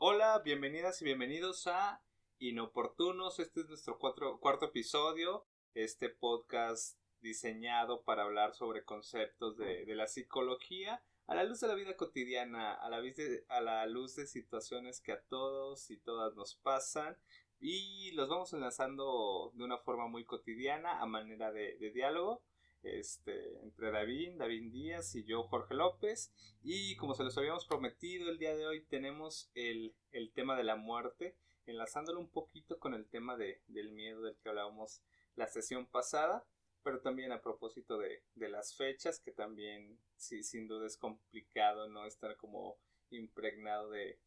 Hola, bienvenidas y bienvenidos a Inoportunos. Este es nuestro cuarto episodio. Este podcast diseñado para hablar sobre conceptos de la psicología a la luz de la vida cotidiana, a la luz de situaciones que a todos y todas nos pasan. Y los vamos enlazando de una forma muy cotidiana a manera de diálogo. Entre David Díaz y yo, Jorge López. Y como se los habíamos prometido, el día de hoy tenemos el tema de la muerte, enlazándolo un poquito con el tema del miedo del que hablábamos la sesión pasada, pero también a propósito de las fechas, que también sí, sin duda es complicado no estar como impregnado de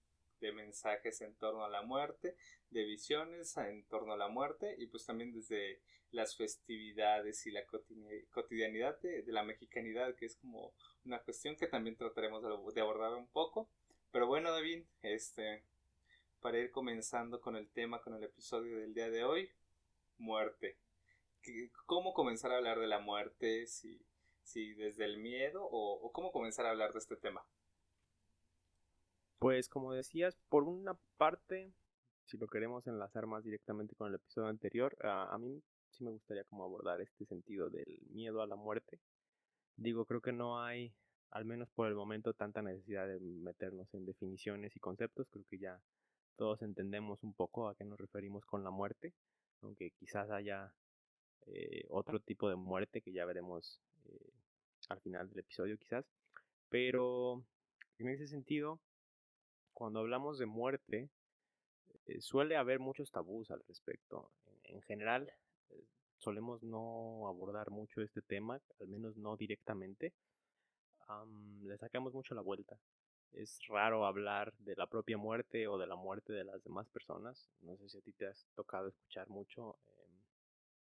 mensajes en torno a la muerte, de visiones en torno a la muerte, y pues también desde las festividades y la cotidianidad de la mexicanidad, que es como una cuestión que también trataremos de abordar un poco. Pero bueno, David, para ir comenzando con el tema, con el episodio del día de hoy, muerte. ¿Cómo comenzar a hablar de la muerte? Si desde el miedo o cómo comenzar a hablar de este tema. Pues como decías, por una parte, si lo queremos enlazar más directamente con el episodio anterior, a mí sí me gustaría como abordar este sentido del miedo a la muerte. Digo, creo que no hay, al menos por el momento, tanta necesidad de meternos en definiciones y conceptos. Creo que ya todos entendemos un poco a qué nos referimos con la muerte, aunque quizás haya otro tipo de muerte que ya veremos al final del episodio quizás. Pero en ese sentido, cuando hablamos de muerte, suele haber muchos tabús al respecto. En general, solemos no abordar mucho este tema, al menos no directamente. Le sacamos mucho la vuelta. Es raro hablar de la propia muerte o de la muerte de las demás personas. No sé si a ti te has tocado escuchar mucho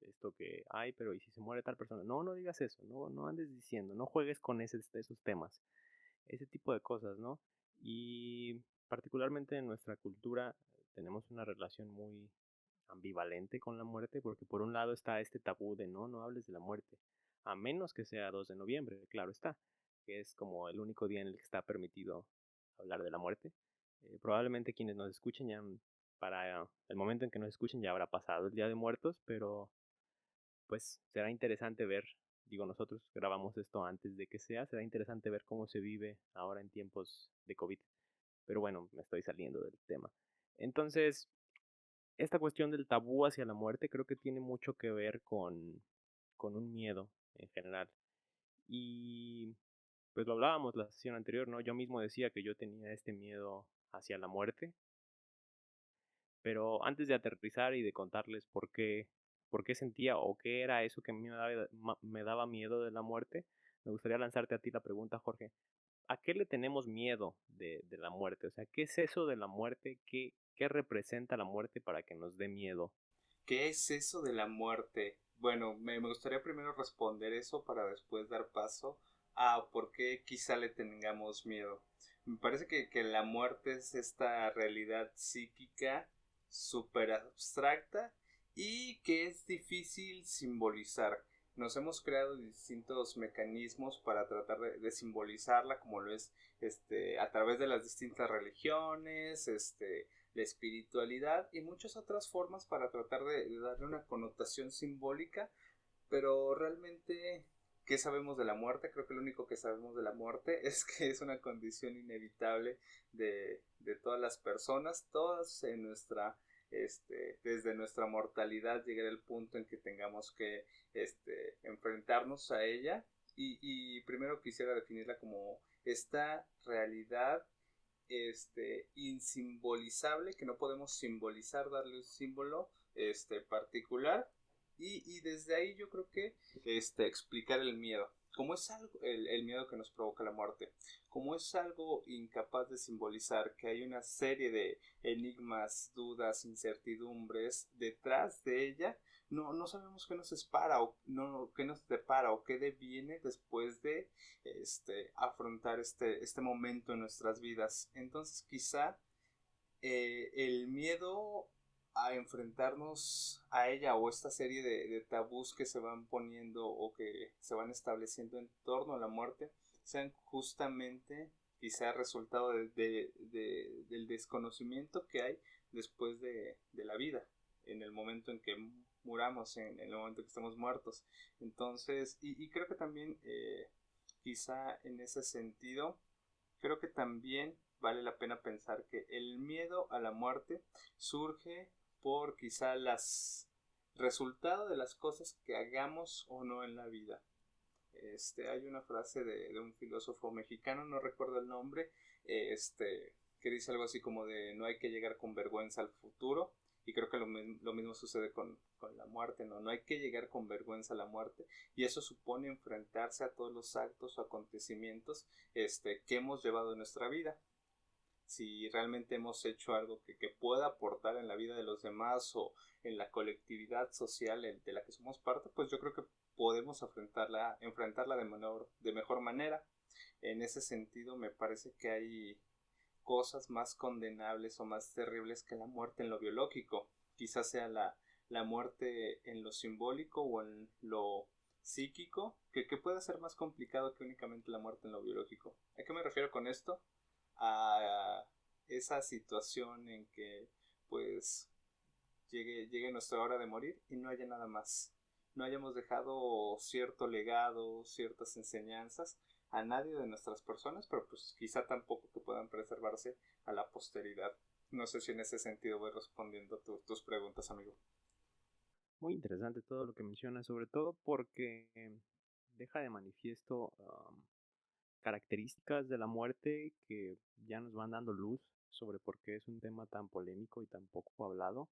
esto que, ay, pero ¿y si se muere tal persona? No, no digas eso, no andes diciendo, no juegues con esos temas, ese tipo de cosas, ¿no? Y particularmente en nuestra cultura tenemos una relación muy ambivalente con la muerte, porque por un lado está este tabú de no hables de la muerte, a menos que sea 2 de noviembre, claro está, que es como el único día en el que está permitido hablar de la muerte. Probablemente quienes nos escuchen ya, para el momento en que nos escuchen ya habrá pasado el Día de Muertos, pero pues será interesante ver, digo, nosotros grabamos esto antes de que será interesante ver cómo se vive ahora en tiempos de COVID. Pero bueno, me estoy saliendo del tema. Entonces, esta cuestión del tabú hacia la muerte creo que tiene mucho que ver con un miedo en general. Y pues lo hablábamos la sesión anterior, ¿no? Yo mismo decía que yo tenía este miedo hacia la muerte, pero antes de aterrizar y de contarles por qué sentía o qué era eso que a mí me daba miedo de la muerte, me gustaría lanzarte a ti la pregunta, Jorge. ¿A qué le tenemos miedo de la muerte? O sea, ¿qué es eso de la muerte? ¿Qué representa la muerte para que nos dé miedo? ¿Qué es eso de la muerte? Bueno, me gustaría primero responder eso para después dar paso a por qué quizá le tengamos miedo. Me parece que la muerte es esta realidad psíquica súper abstracta y que es difícil simbolizar. Nos hemos creado distintos mecanismos para tratar de simbolizarla, como lo es a través de las distintas religiones, la espiritualidad y muchas otras formas para tratar de darle una connotación simbólica, pero realmente, ¿qué sabemos de la muerte? Creo que lo único que sabemos de la muerte es que es una condición inevitable de todas las personas, todas en desde nuestra mortalidad llegar el punto en que tengamos que enfrentarnos a ella y primero quisiera definirla como esta realidad insimbolizable que no podemos simbolizar, darle un símbolo particular y desde ahí yo creo que explicar el miedo. Como es algo, el miedo que nos provoca la muerte, como es algo incapaz de simbolizar, que hay una serie de enigmas, dudas, incertidumbres detrás de ella, no sabemos qué nos espera o no, qué nos depara o qué deviene después de afrontar este momento en nuestras vidas. Entonces quizá el miedo a enfrentarnos a ella o esta serie de tabús que se van poniendo o que se van estableciendo en torno a la muerte sean justamente quizá resultado del desconocimiento que hay después de la vida, en el momento en que muramos, en el momento en que estamos muertos. Entonces, y creo que también, quizá en ese sentido, creo que también vale la pena pensar que el miedo a la muerte surge por quizá las resultado de las cosas que hagamos o no en la vida. Hay una frase de un filósofo mexicano, no recuerdo el nombre, que dice algo así como de no hay que llegar con vergüenza al futuro, y creo que lo mismo sucede con la muerte, ¿no? No hay que llegar con vergüenza a la muerte, y eso supone enfrentarse a todos los actos o acontecimientos que hemos llevado en nuestra vida. Si realmente hemos hecho algo que pueda aportar en la vida de los demás o en la colectividad social de la que somos parte, pues yo creo que podemos enfrentarla de mejor manera. En ese sentido, me parece que hay cosas más condenables o más terribles que la muerte en lo biológico. Quizás sea la muerte en lo simbólico o en lo psíquico, que puede ser más complicado que únicamente la muerte en lo biológico. ¿A qué me refiero con esto? A esa situación en que pues llegue nuestra hora de morir y no haya nada más. No hayamos dejado cierto legado, ciertas enseñanzas a nadie de nuestras personas, pero pues quizá tampoco que puedan preservarse a la posteridad. No sé si en ese sentido voy respondiendo tus preguntas, amigo. Muy interesante todo lo que mencionas, sobre todo porque deja de manifiesto características de la muerte que ya nos van dando luz sobre por qué es un tema tan polémico y tan poco hablado.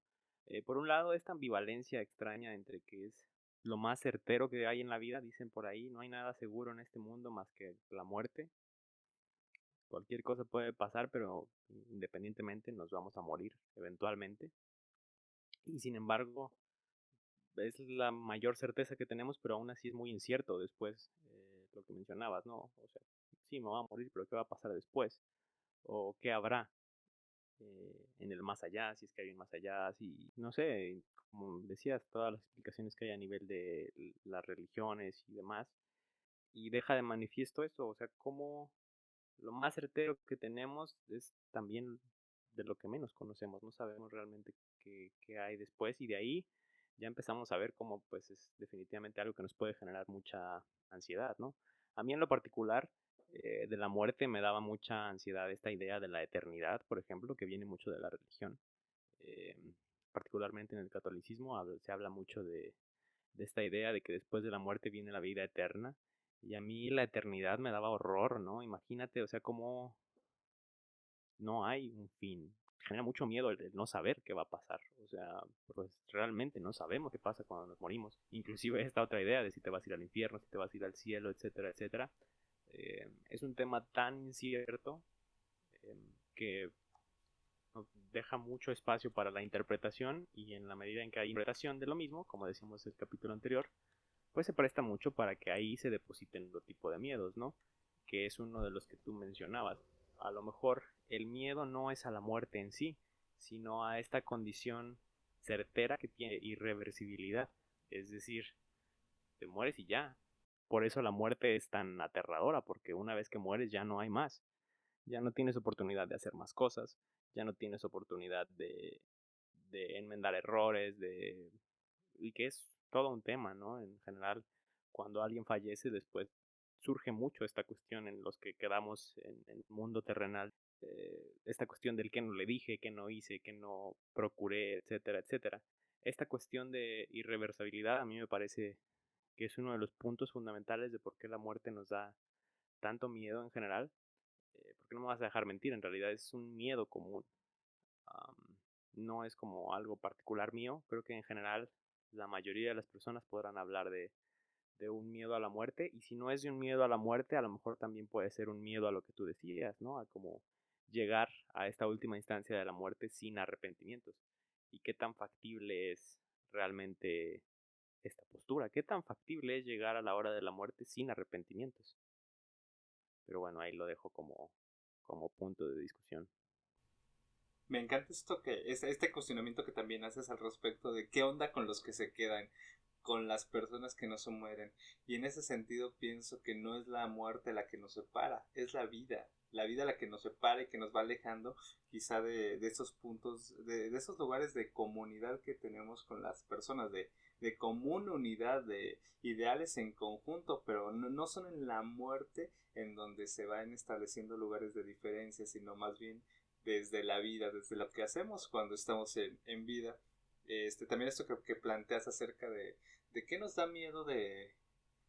Por un lado, esta ambivalencia extraña entre que es lo más certero que hay en la vida, dicen por ahí, no hay nada seguro en este mundo más que la muerte. Cualquier cosa puede pasar, pero independientemente nos vamos a morir eventualmente. Y sin embargo, es la mayor certeza que tenemos, pero aún así es muy incierto después, lo que mencionabas, ¿no? O sea, sí, me voy a morir, pero ¿qué va a pasar después? ¿O qué habrá en el más allá? Si es que hay un más allá, si, no sé, como decías, todas las explicaciones que hay a nivel de las religiones y demás, y deja de manifiesto eso, o sea, cómo lo más certero que tenemos es también de lo que menos conocemos, no sabemos realmente qué hay después y de ahí ya empezamos a ver cómo pues es definitivamente algo que nos puede generar mucha ansiedad, ¿no? A mí en lo particular de la muerte me daba mucha ansiedad esta idea de la eternidad, por ejemplo, que viene mucho de la religión. Eh, Particularmente en el catolicismo se habla mucho de esta idea de que después de la muerte viene la vida eterna. Y a mí la eternidad me daba horror, ¿no? Imagínate, o sea, cómo no hay un fin. Genera mucho miedo el no saber qué va a pasar. O sea, pues realmente no sabemos qué pasa cuando nos morimos. Inclusive esta otra idea de si te vas a ir al infierno, si te vas a ir al cielo, etcétera, etcétera. Es un tema tan incierto que nos deja mucho espacio para la interpretación y en la medida en que hay interpretación de lo mismo, como decíamos en el capítulo anterior, pues se presta mucho para que ahí se depositen otro tipo de miedos, ¿no? Que es uno de los que tú mencionabas. A lo mejor el miedo no es a la muerte en sí, sino a esta condición certera que tiene irreversibilidad. Es decir, te mueres y ya. Por eso la muerte es tan aterradora, porque una vez que mueres ya no hay más. Ya no tienes oportunidad de hacer más cosas, ya no tienes oportunidad de enmendar errores, y que es todo un tema, ¿no? En general, cuando alguien fallece, después surge mucho esta cuestión en los que quedamos en el mundo terrenal, esta cuestión del qué no le dije, qué no hice, qué no procuré, etcétera, etcétera. Esta cuestión de irreversibilidad a mí me parece que es uno de los puntos fundamentales de por qué la muerte nos da tanto miedo en general, porque no me vas a dejar mentir, en realidad es un miedo común. No es como algo particular mío, creo que en general la mayoría de las personas podrán hablar de un miedo a la muerte, y si no es de un miedo a la muerte, a lo mejor también puede ser un miedo a lo que tú decías, ¿no? A como llegar a esta última instancia de la muerte sin arrepentimientos. ¿Y qué tan factible es realmente esta postura? ¿Qué tan factible es llegar a la hora de la muerte sin arrepentimientos? Pero bueno, ahí lo dejo como punto de discusión. Me encanta esto este cuestionamiento que también haces al respecto de qué onda con los que se quedan, con las personas que no se mueren. Y en ese sentido pienso que no es la muerte la que nos separa, es la vida la vida la que nos separa y que nos va alejando quizá de esos puntos, de esos lugares de comunidad que tenemos con las personas, de común unidad, de ideales en conjunto, pero no son en la muerte en donde se van estableciendo lugares de diferencia, sino más bien desde la vida, desde lo que hacemos cuando estamos en vida. También esto que planteas acerca de qué nos da miedo de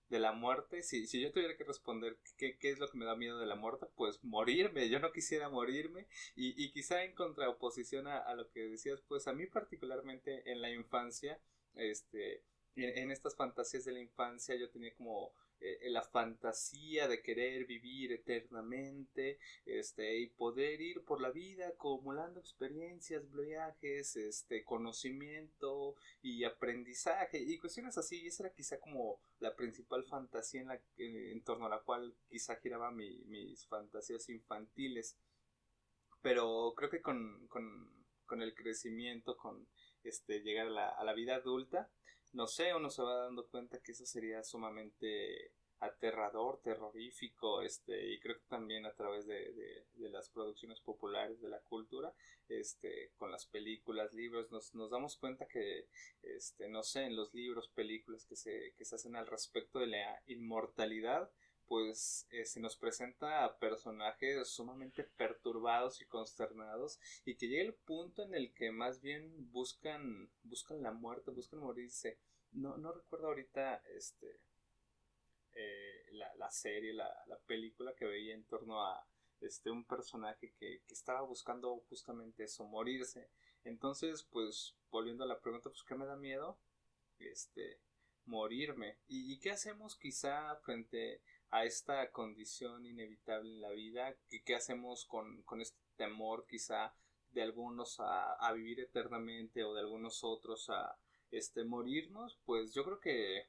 la muerte, si yo tuviera que responder qué es lo que me da miedo de la muerte, pues morirme, yo no quisiera morirme y quizá en contraoposición a lo que decías, pues a mí particularmente en la infancia, en estas fantasías de la infancia yo tenía como la fantasía de querer vivir eternamente, y poder ir por la vida acumulando experiencias, viajes, conocimiento y aprendizaje y cuestiones así. Y esa era quizá como la principal fantasía en torno a la cual quizá giraba mis fantasías infantiles. Pero creo que con el crecimiento, con llegar a la vida adulta, no sé, uno se va dando cuenta que eso sería sumamente aterrador, terrorífico, y creo que también a través de las producciones populares de la cultura, con las películas, libros, nos damos cuenta que, no sé, en los libros, películas que se hacen al respecto de la inmortalidad, pues se nos presenta a personajes sumamente perturbados y consternados y que llega el punto en el que más bien buscan la muerte, buscan morirse. No recuerdo ahorita la serie, la película que veía en torno a un personaje que estaba buscando justamente eso, morirse. Entonces, pues volviendo a la pregunta, pues ¿qué me da miedo? este, Morirme. ¿Y qué hacemos quizá frente a esta condición inevitable en la vida? ¿Qué hacemos con este temor quizá de algunos a vivir eternamente o de algunos otros a morirnos? Pues yo creo que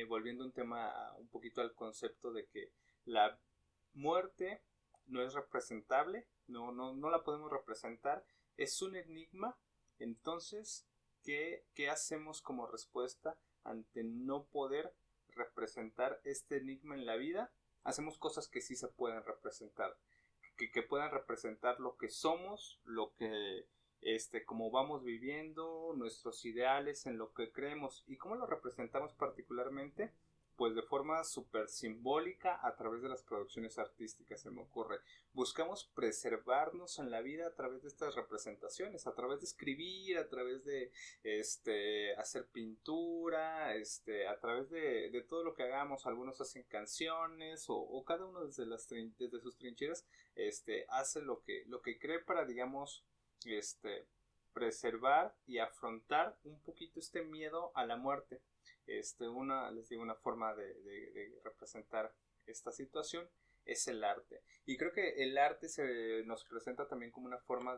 volviendo un tema un poquito al concepto de que la muerte no es representable, no la podemos representar, es un enigma. Entonces, ¿qué hacemos como respuesta ante no poder representar este enigma en la vida? Hacemos cosas que sí se pueden representar, que puedan representar lo que somos, lo que cómo vamos viviendo, nuestros ideales, en lo que creemos y cómo lo representamos particularmente, pues de forma súper simbólica a través de las producciones artísticas, se me ocurre. Buscamos preservarnos en la vida a través de estas representaciones, a través de escribir, a través de hacer pintura, a través de todo lo que hagamos. Algunos hacen canciones o cada uno desde sus trincheras hace lo que cree para, digamos, preservar y afrontar un poquito este miedo a la muerte. Les digo, una forma de representar esta situación es el arte. Y creo que el arte se nos presenta también como una forma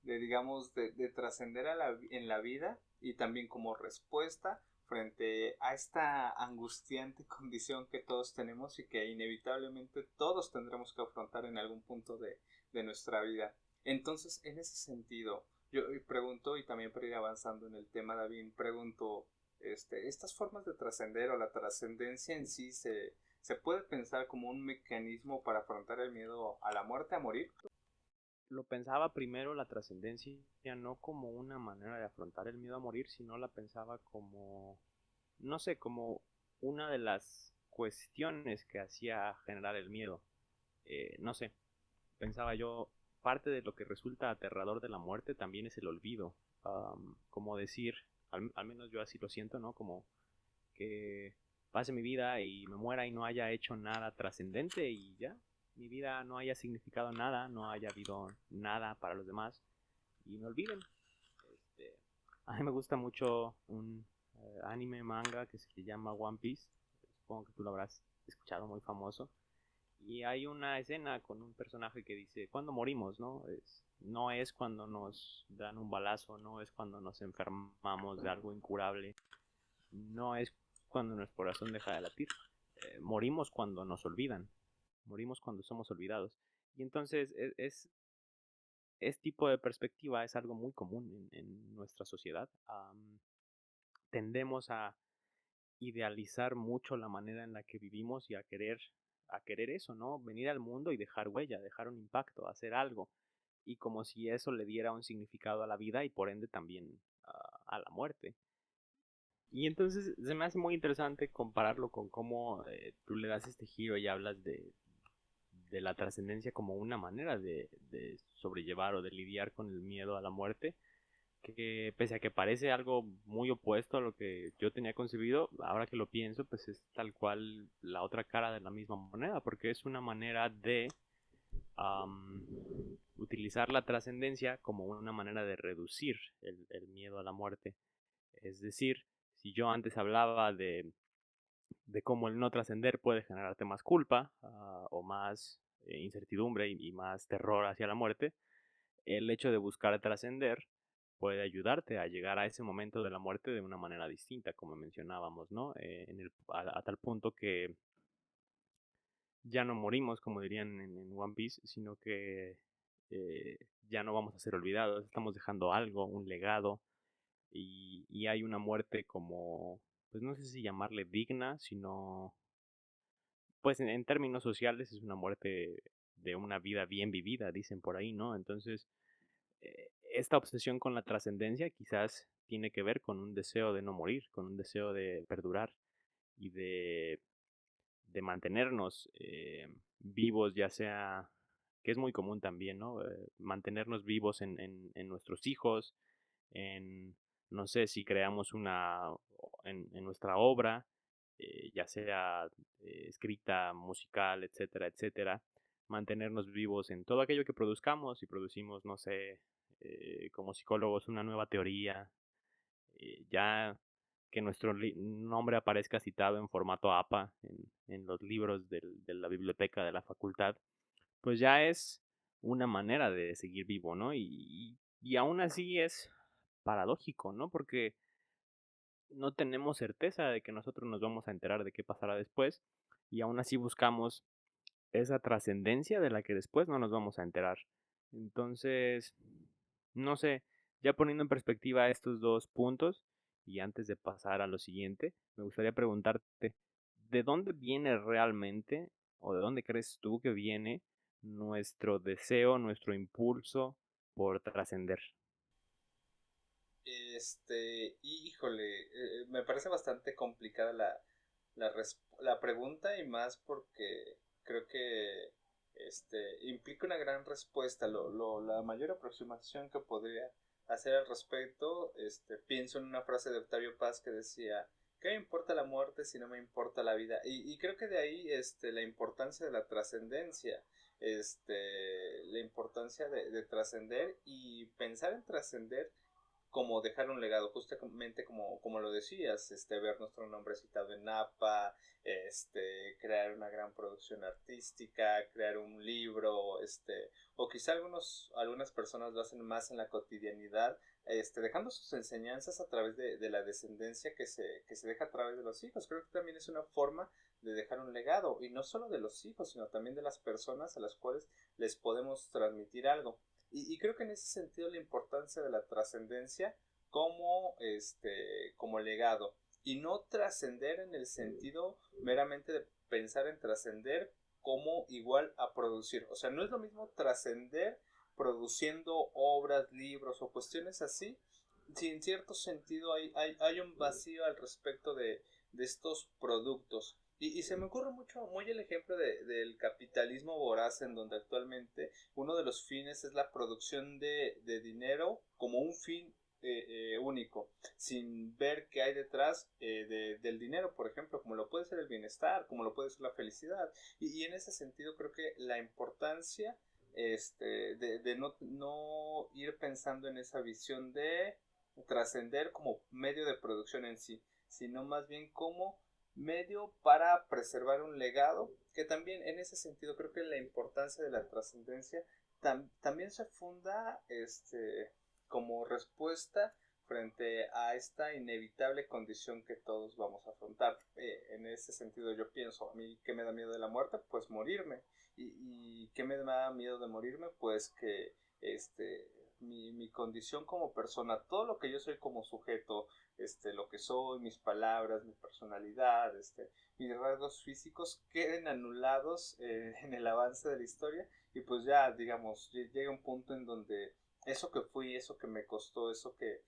digamos, de trascender en la vida y también como respuesta frente a esta angustiante condición que todos tenemos y que inevitablemente todos tendremos que afrontar en algún punto de nuestra vida. Entonces, en ese sentido, yo pregunto, y también para ir avanzando en el tema, David, pregunto, estas formas de trascender o la trascendencia en sí se puede pensar como un mecanismo para afrontar el miedo a la muerte, a morir. Lo pensaba primero la trascendencia no como una manera de afrontar el miedo a morir, sino la pensaba como, no sé, como una de las cuestiones que hacía generar el miedo. No sé, pensaba yo, parte de lo que resulta aterrador de la muerte también es el olvido. Como decir, al menos yo así lo siento, ¿no? Como que pase mi vida y me muera y no haya hecho nada trascendente y ya, mi vida no haya significado nada, no haya habido nada para los demás y me olviden. Este, a mí me gusta mucho un anime manga que se llama One Piece, supongo que tú lo habrás escuchado, muy famoso. Y hay una escena con un personaje que dice, ¿cuándo morimos? No es cuando nos dan un balazo, no es cuando nos enfermamos de algo incurable, no es cuando nuestro corazón deja de latir. Morimos cuando nos olvidan, morimos cuando somos olvidados. Y entonces es tipo de perspectiva es algo muy común en nuestra sociedad. Tendemos a idealizar mucho la manera en la que vivimos y a querer a querer eso, ¿no? Venir al mundo y dejar huella, dejar un impacto, hacer algo. Y como si eso le diera un significado a la vida y por ende también a la muerte. Y entonces se me hace muy interesante compararlo con cómo tú le das este giro y hablas de la trascendencia como una manera de sobrellevar o de lidiar con el miedo a la muerte, que pese a que parece algo muy opuesto a lo que yo tenía concebido, ahora que lo pienso, pues es tal cual la otra cara de la misma moneda, porque es una manera de um, utilizar la trascendencia como una manera de reducir el miedo a la muerte. Es decir, si yo antes hablaba de cómo el no trascender puede generarte más culpa o más incertidumbre y más terror hacia la muerte, el hecho de buscar trascender puede ayudarte a llegar a ese momento de la muerte de una manera distinta, como mencionábamos, ¿no? A tal punto que ya no morimos, como dirían en One Piece, sino que ya no vamos a ser olvidados, estamos dejando algo, un legado, y hay una muerte como, pues no sé si llamarle digna, sino, pues en términos sociales es una muerte de una vida bien vivida, dicen por ahí, ¿no? Entonces, esta obsesión con la trascendencia quizás tiene que ver con un deseo de no morir, con un deseo de perdurar y de mantenernos vivos, ya sea, que es muy común también, ¿no? Mantenernos vivos en nuestros hijos, en, no sé, si creamos en nuestra obra, ya sea escrita, musical, etcétera, etcétera, mantenernos vivos en todo aquello que produzcamos. Si producimos, no sé, como psicólogos una nueva teoría, ya que nuestro nombre aparezca citado en formato APA en los libros de la biblioteca de la facultad, pues ya es una manera de seguir vivo, ¿no? Y aún así es paradójico, ¿no? Porque no tenemos certeza de que nosotros nos vamos a enterar de qué pasará después y aún así buscamos esa trascendencia de la que después no nos vamos a enterar. Entonces, no sé, ya poniendo en perspectiva estos dos puntos y antes de pasar a lo siguiente, me gustaría preguntarte, ¿de dónde viene realmente o de dónde crees tú que viene nuestro deseo, nuestro impulso por trascender? Híjole, me parece bastante complicada la pregunta y más porque creo que implica una gran respuesta. La mayor aproximación que podría hacer al respecto, pienso en una frase de Octavio Paz que decía, ¿qué me importa la muerte si no me importa la vida? Y creo que de ahí la importancia de la trascendencia, la importancia de trascender y pensar en trascender como dejar un legado, justamente como lo decías, ver nuestro nombre citado en APA, crear una gran producción artística, crear un libro, o quizá algunas personas lo hacen más en la cotidianidad, dejando sus enseñanzas a través de la descendencia que se deja a través de los hijos. Creo que también es una forma de dejar un legado, y no solo de los hijos, sino también de las personas a las cuales les podemos transmitir algo. Y creo que en ese sentido la importancia de la trascendencia como legado. Y no trascender en el sentido meramente de pensar en trascender como igual a producir. O sea, no es lo mismo trascender produciendo obras, libros o cuestiones así, si en cierto sentido hay un vacío al respecto de estos productos. Y se me ocurre muy el ejemplo del capitalismo voraz, en donde actualmente uno de los fines es la producción de dinero como un fin único, sin ver qué hay detrás del dinero, por ejemplo, como lo puede ser el bienestar, como lo puede ser la felicidad. Y en ese sentido creo que la importancia de no ir pensando en esa visión de trascender como medio de producción en sí, sino más bien como medio para preservar un legado, que también en ese sentido creo que la importancia de la trascendencia también se funda como respuesta frente a esta inevitable condición que todos vamos a afrontar. En ese sentido yo pienso, a mí ¿qué me da miedo de la muerte? Pues morirme. ¿Y qué me da miedo de morirme? Pues que mi condición como persona, todo lo que yo soy como sujeto, lo que soy, mis palabras, mi personalidad, mis rasgos físicos queden anulados en el avance de la historia y pues ya, digamos, llega un punto en donde eso que fui, eso que me costó, eso que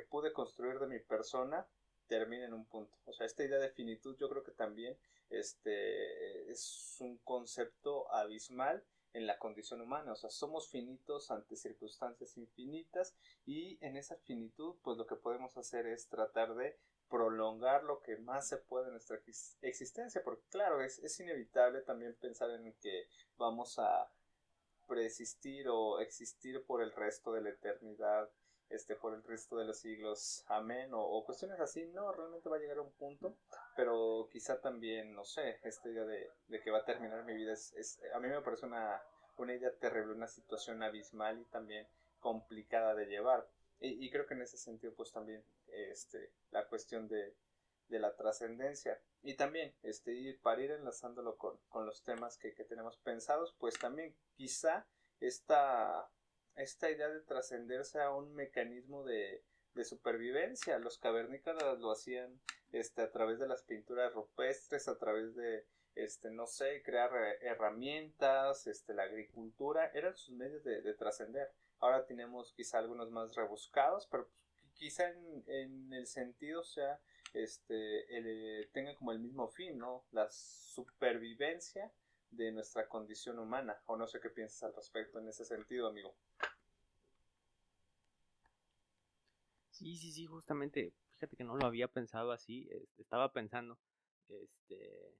pude construir de mi persona, termina en un punto. O sea, esta idea de finitud yo creo que también es un concepto abismal en la condición humana, o sea, somos finitos ante circunstancias infinitas y en esa finitud pues lo que podemos hacer es tratar de prolongar lo que más se puede en nuestra existencia, porque claro, es inevitable también pensar en que vamos a preexistir o existir por el resto de la eternidad, por el resto de los siglos, amén, o cuestiones así, no, realmente va a llegar a un punto, pero quizá también, no sé, esta idea de que va a terminar mi vida a mí me parece una idea terrible, una situación abismal y también complicada de llevar, y creo que en ese sentido, pues también, la cuestión de la trascendencia. Y también, para ir enlazándolo con los temas que tenemos pensados, pues también quizá esta, esta idea de trascender sea un mecanismo de supervivencia. Los cavernícolas lo hacían a través de las pinturas rupestres, a través de, no sé, crear herramientas, la agricultura, eran sus medios de trascender. Ahora tenemos quizá algunos más rebuscados, pero quizá en el sentido sea tengan como el mismo fin, ¿no? La supervivencia de nuestra condición humana. O no sé qué piensas al respecto en ese sentido, amigo. Sí, justamente, fíjate que no lo había pensado así, estaba pensando, este,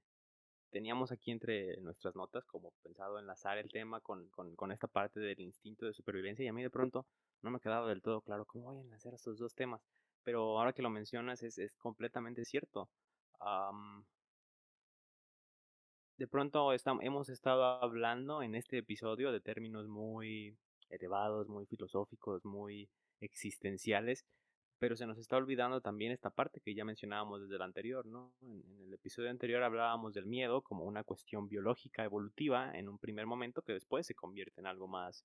teníamos aquí entre nuestras notas como pensado enlazar el tema con esta parte del instinto de supervivencia y a mí de pronto no me quedaba del todo claro cómo voy a enlazar estos dos temas, pero ahora que lo mencionas es completamente cierto. Am, de pronto hemos estado hablando en este episodio de términos muy elevados, muy filosóficos, muy existenciales, pero se nos está olvidando también esta parte que ya mencionábamos desde el anterior, ¿no? En el episodio anterior hablábamos del miedo como una cuestión biológica evolutiva en un primer momento que después se convierte en algo más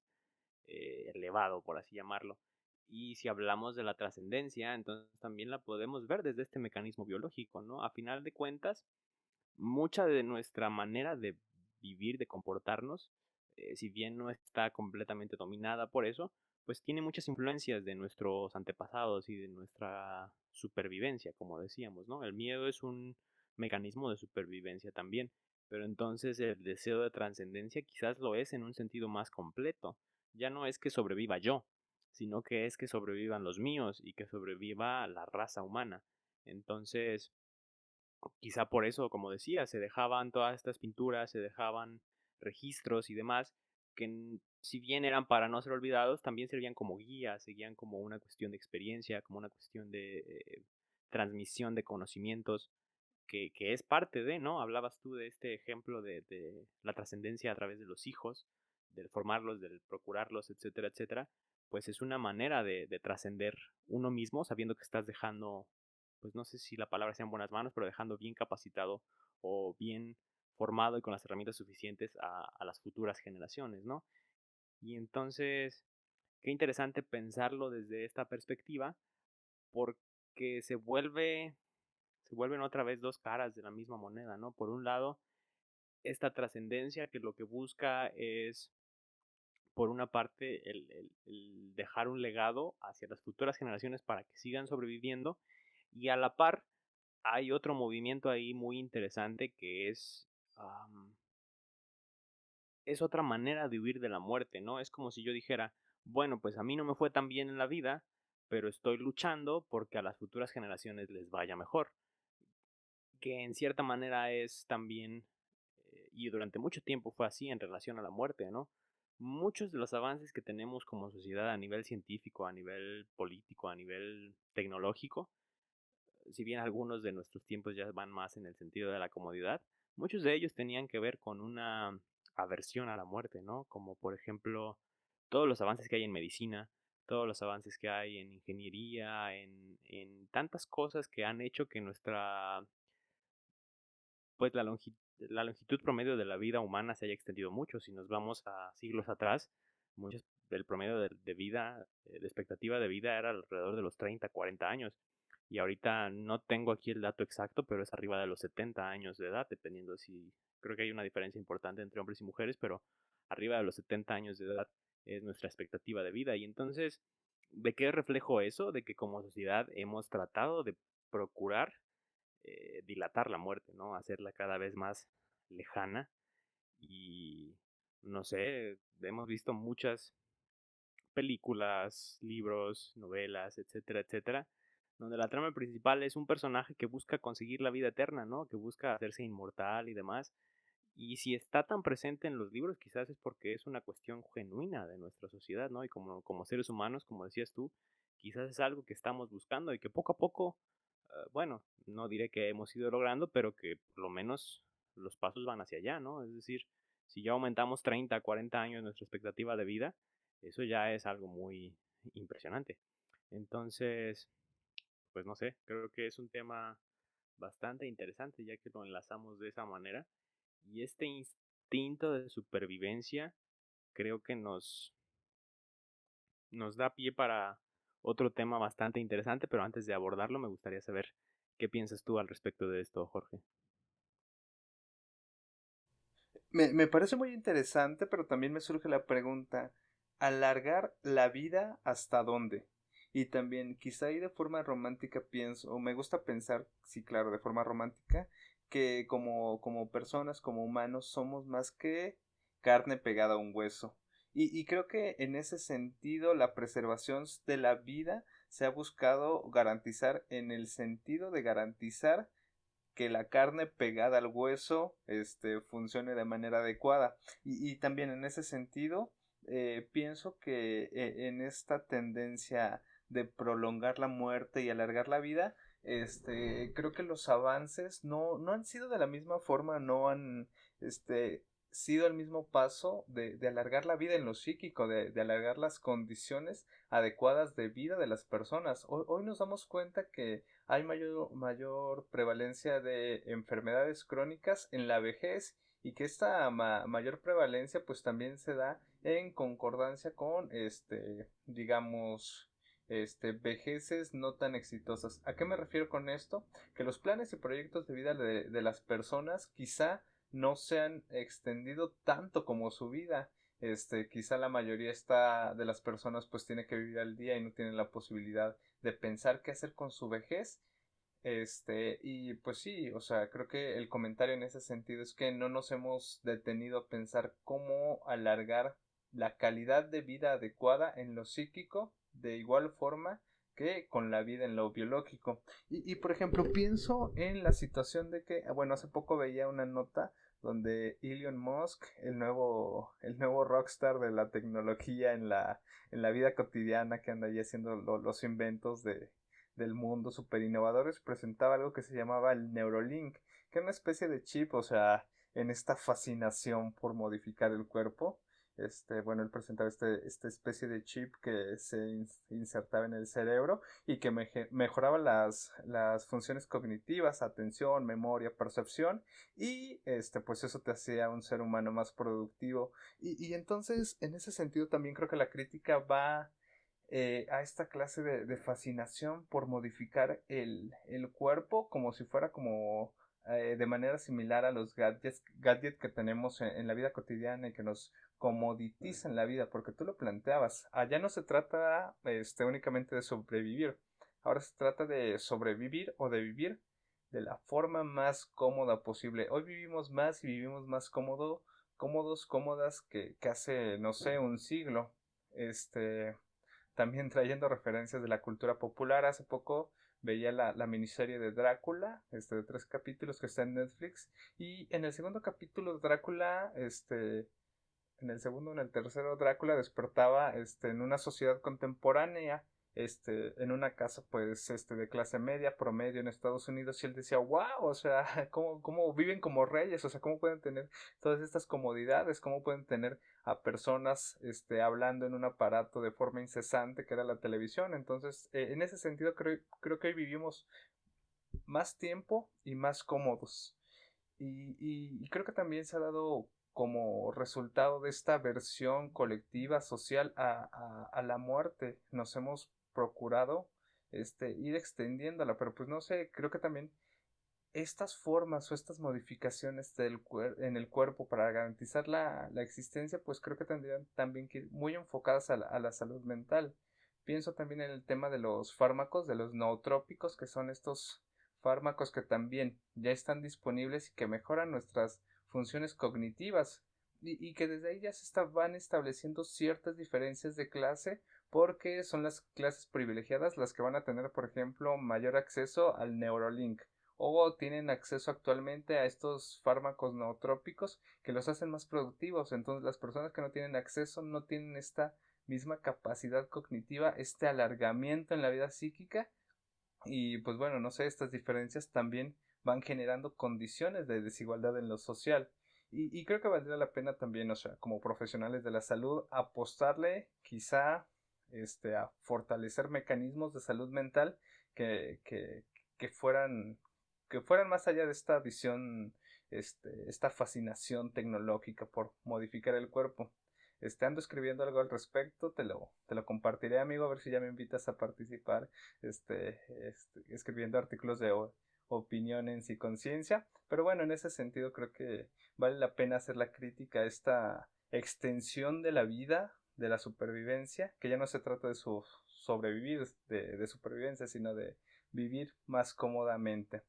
elevado, por así llamarlo. Y si hablamos de la trascendencia, entonces también la podemos ver desde este mecanismo biológico, ¿no? A final de cuentas, mucha de nuestra manera de vivir, de comportarnos, si bien no está completamente dominada por eso, pues tiene muchas influencias de nuestros antepasados y de nuestra supervivencia, como decíamos, ¿no? El miedo es un mecanismo de supervivencia también, pero entonces el deseo de trascendencia quizás lo es en un sentido más completo. Ya no es que sobreviva yo, sino que es que sobrevivan los míos y que sobreviva la raza humana. Entonces, quizá por eso, como decía, se dejaban todas estas pinturas, se dejaban registros y demás, que si bien eran para no ser olvidados, también servían como guías, seguían como una cuestión de experiencia, como una cuestión de transmisión de conocimientos, que es parte de, ¿no? Hablabas tú de este ejemplo de la trascendencia a través de los hijos, del formarlos, del procurarlos, etcétera, etcétera, pues es una manera de trascender uno mismo sabiendo que estás dejando, pues no sé si la palabra sea en buenas manos, pero dejando bien capacitado o bien formado y con las herramientas suficientes a las futuras generaciones, ¿no? Y entonces, qué interesante pensarlo desde esta perspectiva, porque se vuelven otra vez dos caras de la misma moneda, ¿no? Por un lado, esta trascendencia que lo que busca es, por una parte, el dejar un legado hacia las futuras generaciones para que sigan sobreviviendo, y a la par hay otro movimiento ahí muy interesante que es otra manera de huir de la muerte, ¿no? Es como si yo dijera, bueno, pues a mí no me fue tan bien en la vida, pero estoy luchando porque a las futuras generaciones les vaya mejor, que en cierta manera es también, y durante mucho tiempo fue así en relación a la muerte, ¿no? Muchos de los avances que tenemos como sociedad a nivel científico, a nivel político, a nivel tecnológico, si bien algunos de nuestros tiempos ya van más en el sentido de la comodidad, muchos de ellos tenían que ver con una aversión a la muerte, ¿no? Como por ejemplo todos los avances que hay en medicina, todos los avances que hay en ingeniería, en tantas cosas que han hecho que pues la longitud promedio de la vida humana se haya extendido mucho. Si nos vamos a siglos atrás, muchas el promedio de vida, de expectativa de vida era alrededor de los 30, 40 años. Y ahorita no tengo aquí el dato exacto, pero es arriba de los 70 años de edad, dependiendo si, creo que hay una diferencia importante entre hombres y mujeres, pero arriba de los 70 años de edad es nuestra expectativa de vida. Y entonces, ¿de qué reflejo eso? De que como sociedad hemos tratado de procurar dilatar la muerte, ¿no? Hacerla cada vez más lejana y no sé, hemos visto muchas películas, libros, novelas, etcétera, etcétera, donde la trama principal es un personaje que busca conseguir la vida eterna, ¿no? Que busca hacerse inmortal y demás. Y si está tan presente en los libros, quizás es porque es una cuestión genuina de nuestra sociedad, ¿no? Y como seres humanos, como decías tú, quizás es algo que estamos buscando y que poco a poco, bueno, no diré que hemos ido logrando, pero que por lo menos los pasos van hacia allá, ¿no? Es decir, si ya aumentamos 30, 40 años nuestra expectativa de vida, eso ya es algo muy impresionante. Entonces, pues no sé, creo que es un tema bastante interesante ya que lo enlazamos de esa manera. Y este instinto de supervivencia creo que nos da pie para otro tema bastante interesante, pero antes de abordarlo me gustaría saber qué piensas tú al respecto de esto, Jorge. Me parece muy interesante, pero también me surge la pregunta, ¿alargar la vida hasta dónde? Y también, quizá ahí de forma romántica pienso, o me gusta pensar, sí, claro, de forma romántica, que como personas, como humanos, somos más que carne pegada a un hueso. Y creo que en ese sentido la preservación de la vida se ha buscado garantizar en el sentido de garantizar que la carne pegada al hueso funcione de manera adecuada. Y también en ese sentido, pienso que en esta tendencia de prolongar la muerte y alargar la vida, creo que los avances no han sido de la misma forma, no han sido el mismo paso de alargar la vida en lo psíquico, de alargar las condiciones adecuadas de vida de las personas. Hoy nos damos cuenta que hay mayor prevalencia de enfermedades crónicas en la vejez y que esta mayor prevalencia pues también se da en concordancia con digamos vejeces no tan exitosas. ¿A qué me refiero con esto? Que los planes y proyectos de vida de las personas quizá no se han extendido tanto como su vida. Quizá la mayoría de las personas pues tiene que vivir al día y no tiene la posibilidad de pensar qué hacer con su vejez. Y pues sí, o sea, creo que el comentario en ese sentido es que no nos hemos detenido a pensar cómo alargar la calidad de vida adecuada en lo psíquico de igual forma que con la vida en lo biológico. Y por ejemplo, pienso en la situación de que, bueno, hace poco veía una nota donde Elon Musk, el nuevo rockstar de la tecnología en la vida cotidiana que anda ahí haciendo los inventos del mundo super innovadores, presentaba algo que se llamaba el Neurolink, que era una especie de chip, o sea, en esta fascinación por modificar el cuerpo. Bueno, él presentaba esta especie de chip que se insertaba en el cerebro y que mejoraba las funciones cognitivas, atención, memoria, percepción y pues eso te hacía un ser humano más productivo. Y entonces, en ese sentido, también creo que la crítica va a esta clase de fascinación por modificar el cuerpo como si fuera como de manera similar a los gadgets que tenemos en la vida cotidiana y que nos comoditizan la vida, porque tú lo planteabas, allá no se trata únicamente de sobrevivir, ahora se trata de sobrevivir o de vivir de la forma más cómoda posible. Hoy vivimos más y vivimos más cómodas que hace, no sé, un siglo. También trayendo referencias de la cultura popular. Hace poco veía la miniserie de Drácula, de 3 capítulos que está en Netflix. Y en el segundo capítulo Drácula, en el segundo, en el tercero, Drácula despertaba en una sociedad contemporánea, en una casa pues de clase media, promedio en Estados Unidos, y él decía, wow, o sea, ¿cómo viven como reyes? O sea, ¿cómo pueden tener todas estas comodidades? ¿Cómo pueden tener a personas hablando en un aparato de forma incesante que era la televisión? Entonces, en ese sentido creo que hoy vivimos más tiempo y más cómodos. Y creo que también se ha dado como resultado de esta aversión colectiva social a la muerte. Nos hemos procurado ir extendiéndola, pero pues no sé, creo que también estas formas o estas modificaciones en el cuerpo para garantizar la existencia, pues creo que tendrían también que ir muy enfocadas a la salud mental. Pienso también en el tema de los fármacos, de los nootrópicos, que son estos fármacos que también ya están disponibles y que mejoran nuestras funciones cognitivas y que desde ahí ya van estableciendo ciertas diferencias de clase porque son las clases privilegiadas las que van a tener, por ejemplo, mayor acceso al Neurolink o tienen acceso actualmente a estos fármacos nootrópicos que los hacen más productivos. Entonces las personas que no tienen acceso no tienen esta misma capacidad cognitiva, este alargamiento en la vida psíquica y pues bueno, no sé, estas diferencias también van generando condiciones de desigualdad en lo social. Y creo que valdría la pena también, o sea, como profesionales de la salud, apostarle quizá a fortalecer mecanismos de salud mental que, que, que fueran que fueran más allá de esta visión, esta fascinación tecnológica por modificar el cuerpo. Ando escribiendo algo al respecto, te lo compartiré, amigo, a ver si ya me invitas a participar, escribiendo artículos de opinión en sí conciencia. Pero bueno, en ese sentido creo que vale la pena hacer la crítica a esta extensión de la vida, de la supervivencia, que ya no se trata de sobrevivir, de supervivencia, sino de vivir más cómodamente.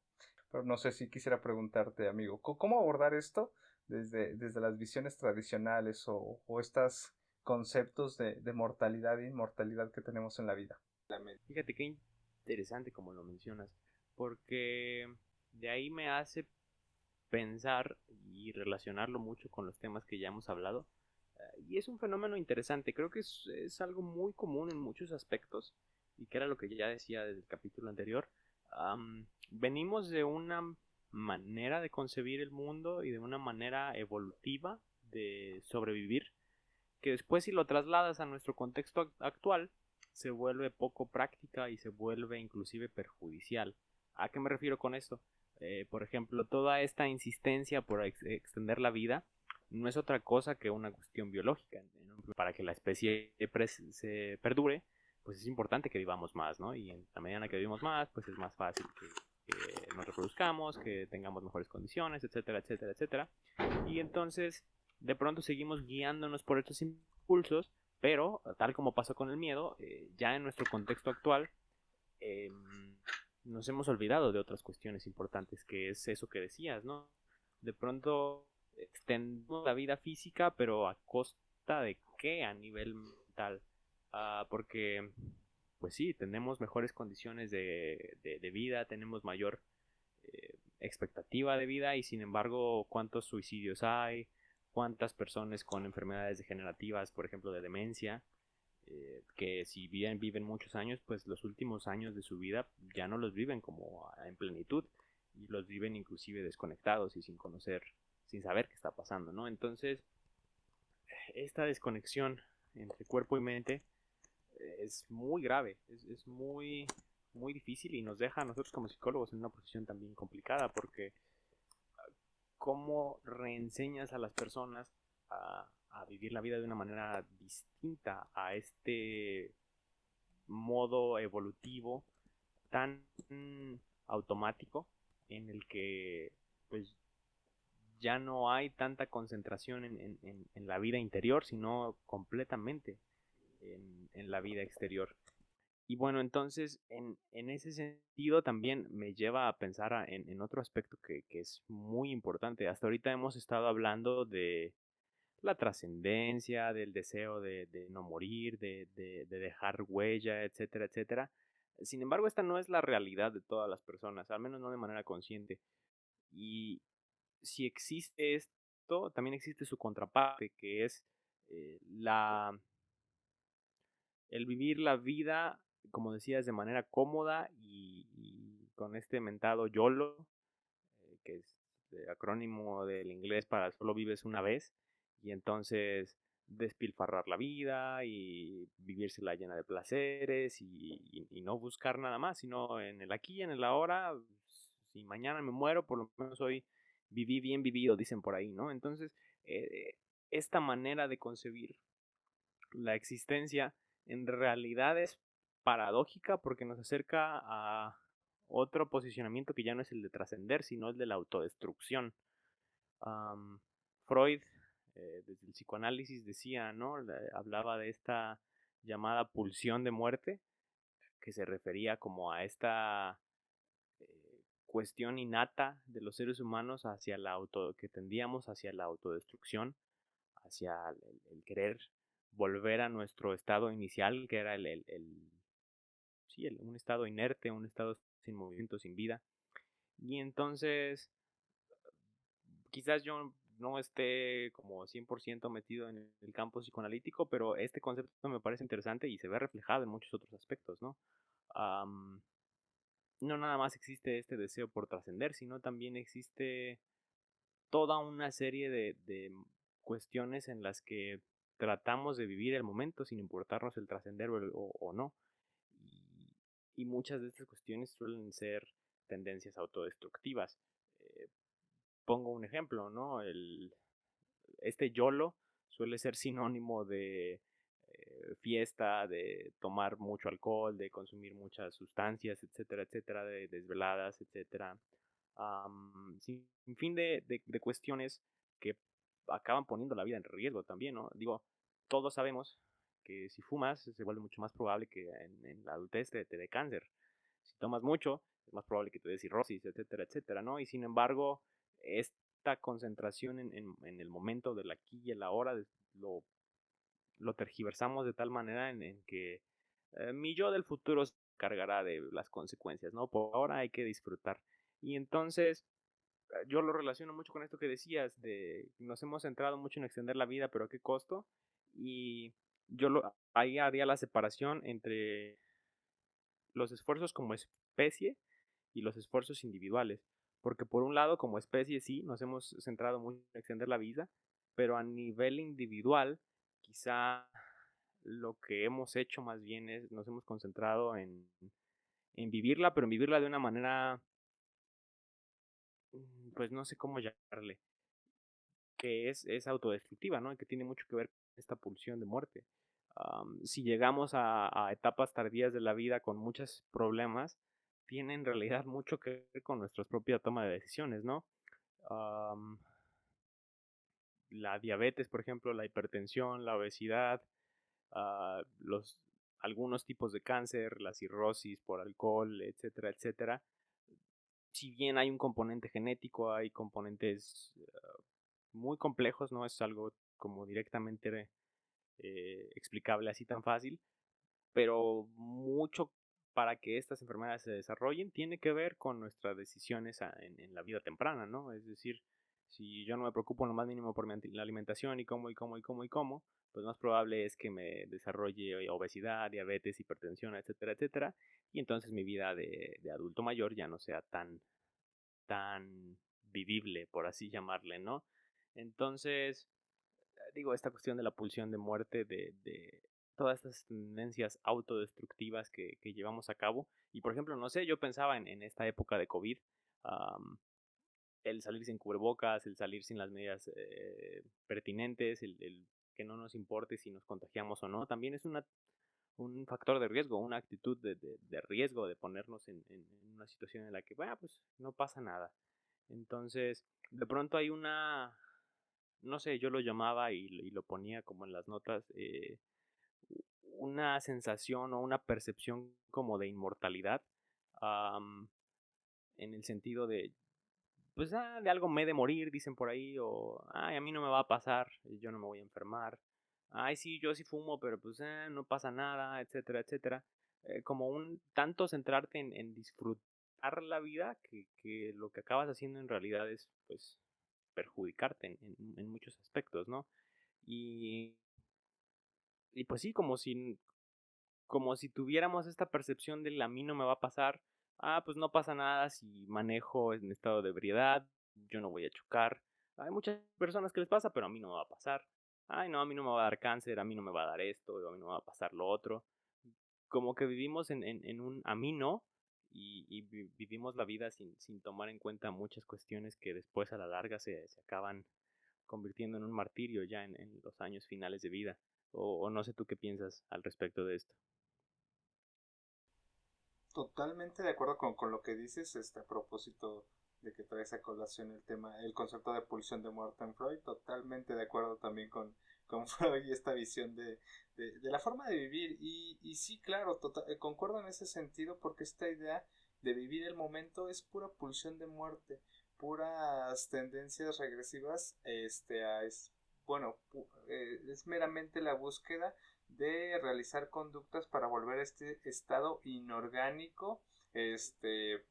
Pero no sé si quisiera preguntarte, amigo, ¿cómo abordar esto desde las visiones tradicionales o estos conceptos de mortalidad e inmortalidad que tenemos en la vida? Fíjate qué interesante como lo mencionas, porque de ahí me hace pensar y relacionarlo mucho con los temas que ya hemos hablado. Y es un fenómeno interesante, creo que es algo muy común en muchos aspectos, y que era lo que ya decía desde el capítulo anterior. Venimos de una manera de concebir el mundo y de una manera evolutiva de sobrevivir, que después si lo trasladas a nuestro contexto actual, se vuelve poco práctica y se vuelve inclusive perjudicial. ¿A qué me refiero con esto? Por ejemplo, toda esta insistencia por extender la vida no es otra cosa que una cuestión biológica. Para que la especie se perdure, pues es importante que vivamos más, ¿no? Y en la medida en que vivimos más, pues es más fácil que nos reproduzcamos, que tengamos mejores condiciones, etcétera, etcétera, etcétera. Y entonces, de pronto seguimos guiándonos por estos impulsos, pero tal como pasó con el miedo, ya en nuestro contexto actual, eh, nos hemos olvidado de otras cuestiones importantes, que es eso que decías, ¿no? De pronto extendemos la vida física, pero ¿a costa de qué a nivel mental? Porque, pues sí, tenemos mejores condiciones de vida, tenemos mayor expectativa de vida y sin embargo, ¿cuántos suicidios hay? ¿Cuántas personas con enfermedades degenerativas, por ejemplo, de demencia? Que si bien viven muchos años, pues los últimos años de su vida ya no los viven como en plenitud y los viven inclusive desconectados y sin conocer, sin saber qué está pasando, ¿no? Entonces, esta desconexión entre cuerpo y mente es muy grave, es muy difícil y nos deja a nosotros como psicólogos en una posición también complicada porque cómo reenseñas a las personas a vivir la vida de una manera distinta a este modo evolutivo tan automático en el que pues ya no hay tanta concentración en la vida interior, sino completamente en la vida exterior. Y bueno, entonces en ese sentido también me lleva a pensar en otro aspecto que es muy importante. Hasta ahorita hemos estado hablando de la trascendencia, del deseo de no morir, de dejar huella, etcétera, etcétera. Sin embargo, esta no es la realidad de todas las personas, al menos no de manera consciente. Y si existe esto, también existe su contraparte, que es la el vivir la vida, como decías, de manera cómoda y con este mentado YOLO, que es el acrónimo del inglés para solo vives una vez, y entonces despilfarrar la vida y vivírsela llena de placeres y no buscar nada más, sino en el aquí y en el ahora. Si mañana me muero, por lo menos hoy viví bien vivido, dicen por ahí, ¿no? Entonces, esta manera de concebir la existencia en realidad es paradójica porque nos acerca a otro posicionamiento que ya no es el de trascender, sino el de la autodestrucción. Freud, desde el psicoanálisis decía, ¿no? Hablaba de esta llamada pulsión de muerte, que se refería como a esta cuestión innata de los seres humanos hacia que tendíamos hacia la autodestrucción, hacia el querer volver a nuestro estado inicial, que era un estado inerte, un estado sin movimiento, sin vida. Y entonces, quizás yo no esté como 100% metido en el campo psicoanalítico, pero este concepto me parece interesante y se ve reflejado en muchos otros aspectos, ¿no? No nada más existe este deseo por trascender, sino también existe toda una serie de cuestiones en las que tratamos de vivir el momento sin importarnos el trascender o no. Y muchas de estas cuestiones suelen ser tendencias autodestructivas. Pongo un ejemplo, ¿no? Este YOLO suele ser sinónimo de fiesta, de tomar mucho alcohol, de consumir muchas sustancias, etcétera, etcétera, de desveladas, etcétera. Sin fin de cuestiones que acaban poniendo la vida en riesgo también, ¿no? Digo, todos sabemos que si fumas se vuelve mucho más probable que en la adultez te dé cáncer. Si tomas mucho, es más probable que te dé cirrosis, etcétera, etcétera, ¿no? Y sin embargo, esta concentración en el momento del aquí y el ahora lo tergiversamos de tal manera en que mi yo del futuro se cargará de las consecuencias, ¿no? Por ahora hay que disfrutar. Y entonces yo lo relaciono mucho con esto que decías, de nos hemos centrado mucho en extender la vida, pero ¿a qué costo? Y ahí haría la separación entre los esfuerzos como especie y los esfuerzos individuales. Porque por un lado, como especie sí, nos hemos centrado mucho en extender la vida, pero a nivel individual, quizá lo que hemos hecho más bien es nos hemos concentrado en vivirla, pero en vivirla de una manera, pues no sé cómo llamarle, que es autodestructiva, ¿no? Y que tiene mucho que ver con esta pulsión de muerte. Si llegamos a etapas tardías de la vida con muchos problemas, tiene en realidad mucho que ver con nuestra propia toma de decisiones, ¿no? Um, la diabetes, por ejemplo, la hipertensión, la obesidad, uh, los, algunos tipos de cáncer, la cirrosis por alcohol, etcétera, etcétera. Si bien hay un componente genético, hay componentes muy complejos, no es algo como directamente explicable así tan fácil, pero mucho para que estas enfermedades se desarrollen tiene que ver con nuestras decisiones en la vida temprana, ¿no? Es decir, si yo no me preocupo en lo más mínimo por la alimentación y cómo, pues más probable es que me desarrolle obesidad, diabetes, hipertensión, etcétera, etcétera, y entonces mi vida de adulto mayor ya no sea tan vivible, por así llamarle, ¿no? Entonces, digo, esta cuestión de la pulsión de muerte, de todas estas tendencias autodestructivas que llevamos a cabo. Y por ejemplo, no sé, yo pensaba en esta época de COVID, el salir sin cubrebocas, el salir sin las medidas pertinentes, el que no nos importe si nos contagiamos o no, también es un factor de riesgo, una actitud de riesgo, de ponernos en una situación en la que, bueno, pues no pasa nada. Entonces, de pronto hay no sé, yo lo llamaba y lo ponía como en las notas, una sensación o una percepción como de inmortalidad, um, en el sentido de, pues, de algo me he de morir, dicen por ahí, o, ay, a mí no me va a pasar, yo no me voy a enfermar, ay, sí, yo sí fumo, pero pues, no pasa nada, etcétera, etcétera. Como un tanto centrarte en disfrutar la vida que lo que acabas haciendo en realidad es, pues, perjudicarte en muchos aspectos, ¿no? Y, y pues sí, como si tuviéramos esta percepción de a mí no me va a pasar, pues no pasa nada si manejo en estado de ebriedad, yo no voy a chocar. Hay muchas personas que les pasa, pero a mí no me va a pasar. Ay, no, a mí no me va a dar cáncer, a mí no me va a dar esto, a mí no me va a pasar lo otro. Como que vivimos en un a mí no, y vivimos la vida sin tomar en cuenta muchas cuestiones que después a la larga se acaban convirtiendo en un martirio ya en los años finales de vida. O no sé tú qué piensas al respecto de esto. Totalmente de acuerdo con lo que dices, a propósito de que traes a colación el tema, el concepto de pulsión de muerte en Freud, totalmente de acuerdo también con Freud y esta visión de la forma de vivir. Y sí, claro, concuerdo en ese sentido porque esta idea de vivir el momento es pura pulsión de muerte, puras tendencias regresivas, bueno, es meramente la búsqueda de realizar conductas para volver a este estado inorgánico,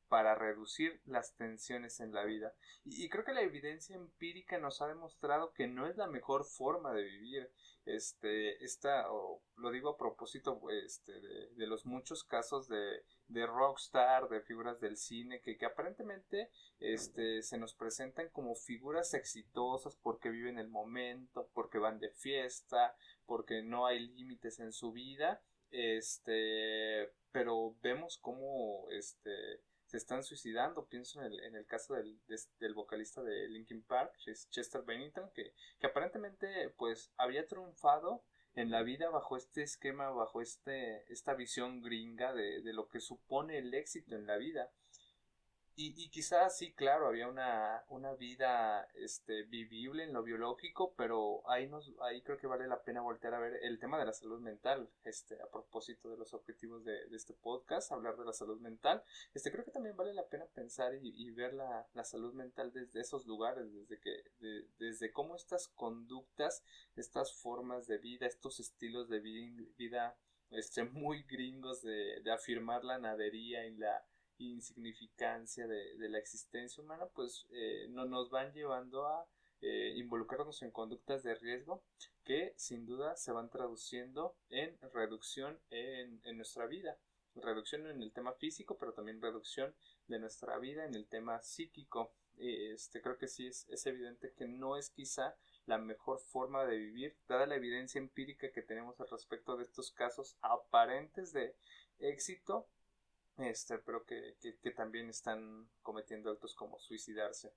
para reducir las tensiones en la vida. Y creo que la evidencia empírica nos ha demostrado que no es la mejor forma de vivir. Lo digo a propósito, de los muchos casos de rockstar, de figuras del cine, que aparentemente se nos presentan como figuras exitosas porque viven el momento, porque van de fiesta, porque no hay límites en su vida, pero vemos cómo se están suicidando. Pienso en el caso del vocalista de Linkin Park, Chester Bennington, que aparentemente pues había triunfado en la vida bajo este esquema, bajo esta visión gringa de lo que supone el éxito en la vida. Y quizás sí, claro, había una vida vivible en lo biológico, pero ahí creo que vale la pena voltear a ver el tema de la salud mental, a propósito de los objetivos de este podcast, hablar de la salud mental. Creo que también vale la pena pensar y ver la salud mental desde esos lugares, desde cómo estas conductas, estas formas de vida, estos estilos de vida, muy gringos de afirmar la nadería y la insignificancia de la existencia humana, pues no nos van llevando a involucrarnos en conductas de riesgo que sin duda se van traduciendo en reducción en nuestra vida, reducción en el tema físico, pero también reducción de nuestra vida en el tema psíquico. Creo que sí es evidente que no es quizá la mejor forma de vivir, dada la evidencia empírica que tenemos al respecto de estos casos aparentes de éxito, pero que también están cometiendo actos como suicidarse.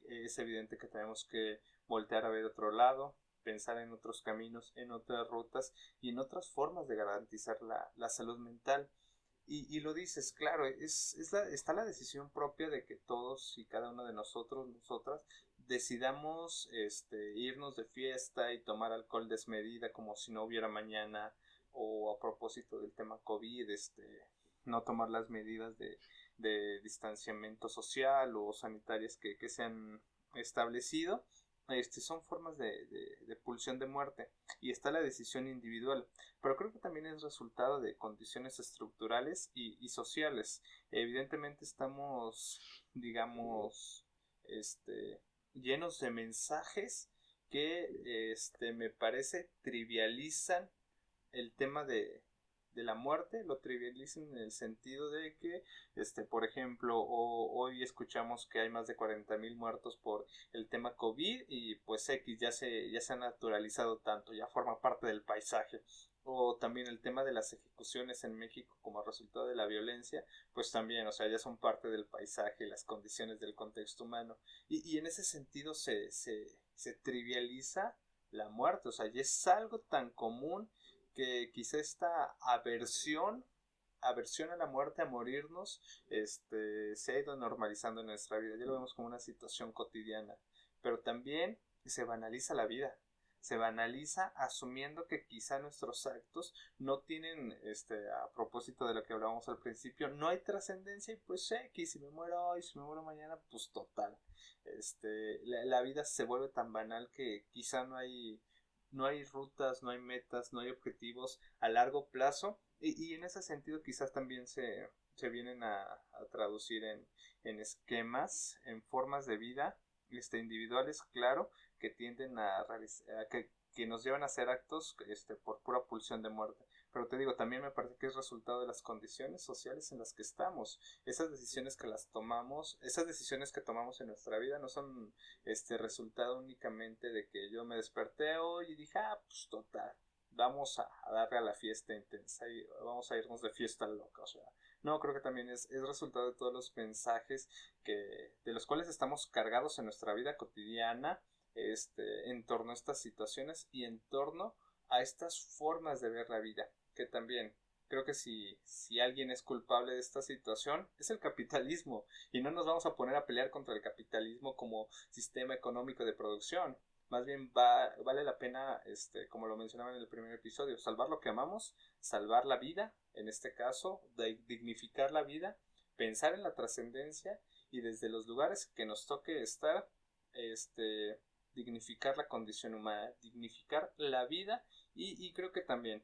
Es evidente que tenemos que voltear a ver otro lado, pensar en otros caminos, en otras rutas y en otras formas de garantizar la salud mental. Y lo dices, claro, está la decisión propia de que todos y cada uno de nosotros, nosotras, decidamos irnos de fiesta y tomar alcohol desmedida como si no hubiera mañana, o a propósito del tema COVID, no tomar las medidas de distanciamiento social o sanitarias que se han establecido. Son formas de pulsión de muerte y está la decisión individual, pero creo que también es resultado de condiciones estructurales y sociales. Evidentemente estamos, digamos, llenos de mensajes que me parece trivializan el tema de la muerte, lo trivializan en el sentido de que, por ejemplo, hoy escuchamos que hay más de 40,000 muertos por el tema COVID y pues X ya se ha naturalizado tanto, ya forma parte del paisaje. O también el tema de las ejecuciones en México como resultado de la violencia, pues también, o sea, ya son parte del paisaje y las condiciones del contexto humano. Y en ese sentido se trivializa la muerte, o sea, ya es algo tan común que quizá esta aversión a la muerte, a morirnos, se ha ido normalizando en nuestra vida. Ya lo vemos como una situación cotidiana, pero también se banaliza la vida. Se banaliza asumiendo que quizá nuestros actos no tienen, a propósito de lo que hablábamos al principio, no hay trascendencia y pues que si me muero hoy, si me muero mañana, pues total. La vida se vuelve tan banal que quizá no hay rutas, no hay metas, no hay objetivos a largo plazo y en ese sentido quizás también se vienen a traducir en esquemas, en formas de vida individuales, claro, que tienden a realizar, que nos llevan a hacer actos por pura pulsión de muerte. Pero te digo, también me parece que es resultado de las condiciones sociales en las que estamos. Esas decisiones que tomamos en nuestra vida no son resultado únicamente de que yo me desperté hoy y dije, pues total, vamos a darle a la fiesta intensa y vamos a irnos de fiesta loca. O sea, no, creo que también es resultado de todos los mensajes de los cuales estamos cargados en nuestra vida cotidiana, en torno a estas situaciones y en torno a estas formas de ver la vida, que también creo que si alguien es culpable de esta situación es el capitalismo, y no nos vamos a poner a pelear contra el capitalismo como sistema económico de producción. Más bien vale la pena, como lo mencionaba en el primer episodio, salvar lo que amamos, salvar la vida, en este caso, dignificar la vida, pensar en la trascendencia y desde los lugares que nos toque estar, dignificar la condición humana, dignificar la vida y creo que también,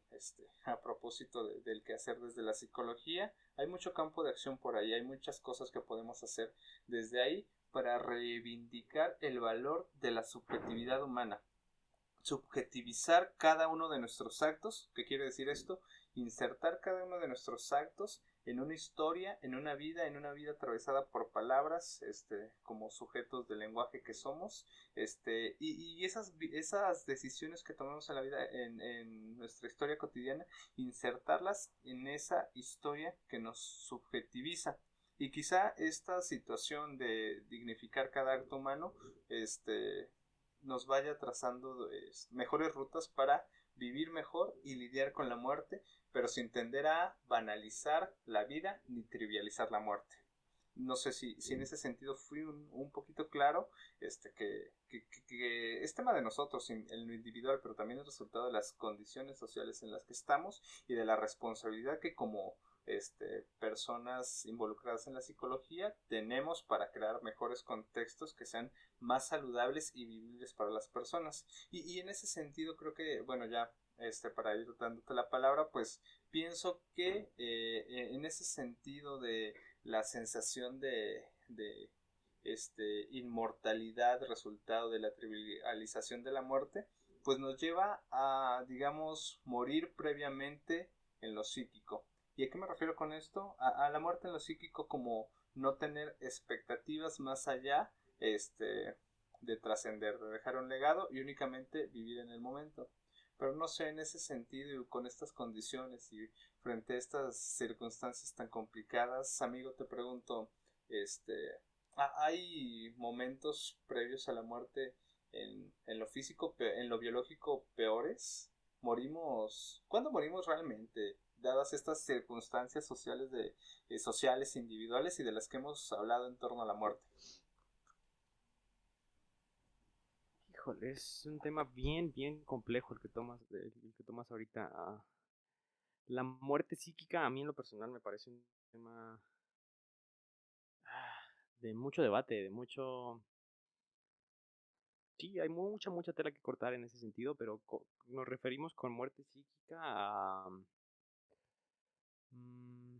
a propósito del quehacer desde la psicología, hay mucho campo de acción por ahí, hay muchas cosas que podemos hacer desde ahí para reivindicar el valor de la subjetividad humana, subjetivizar cada uno de nuestros actos. ¿Qué quiere decir esto? Insertar cada uno de nuestros actos en una historia, en una vida atravesada por palabras, como sujetos del lenguaje que somos, y esas decisiones que tomamos en la vida, en nuestra historia cotidiana, insertarlas en esa historia que nos subjetiviza. Y quizá esta situación de dignificar cada acto humano, nos vaya trazando mejores rutas para vivir mejor y lidiar con la muerte, pero sin tender a banalizar la vida ni trivializar la muerte. No sé si en ese sentido fui un poquito claro, que es tema de nosotros en lo individual, pero también es resultado de las condiciones sociales en las que estamos y de la responsabilidad que como personas involucradas en la psicología tenemos para crear mejores contextos que sean más saludables y vivibles para las personas. Y en ese sentido creo que, bueno, ya para ir dándote la palabra, pues pienso que en ese sentido de la sensación de inmortalidad resultado de la trivialización de la muerte, pues nos lleva a, digamos, morir previamente en lo psíquico. ¿Y a qué me refiero con esto? A la muerte en lo psíquico como no tener expectativas más allá de trascender, de dejar un legado y únicamente vivir en el momento. Pero no sé, en ese sentido y con estas condiciones y frente a estas circunstancias tan complicadas, amigo, te pregunto, ¿hay momentos previos a la muerte en lo físico, en lo biológico peores? ¿Cuándo morimos realmente? Dadas estas circunstancias sociales, individuales y de las que hemos hablado en torno a la muerte. Híjole, es un tema bien complejo el que tomas ahorita. La muerte psíquica a mí en lo personal me parece un tema de mucho debate, de mucho... Sí, hay mucha tela que cortar en ese sentido, pero nos referimos con muerte psíquica a... mm,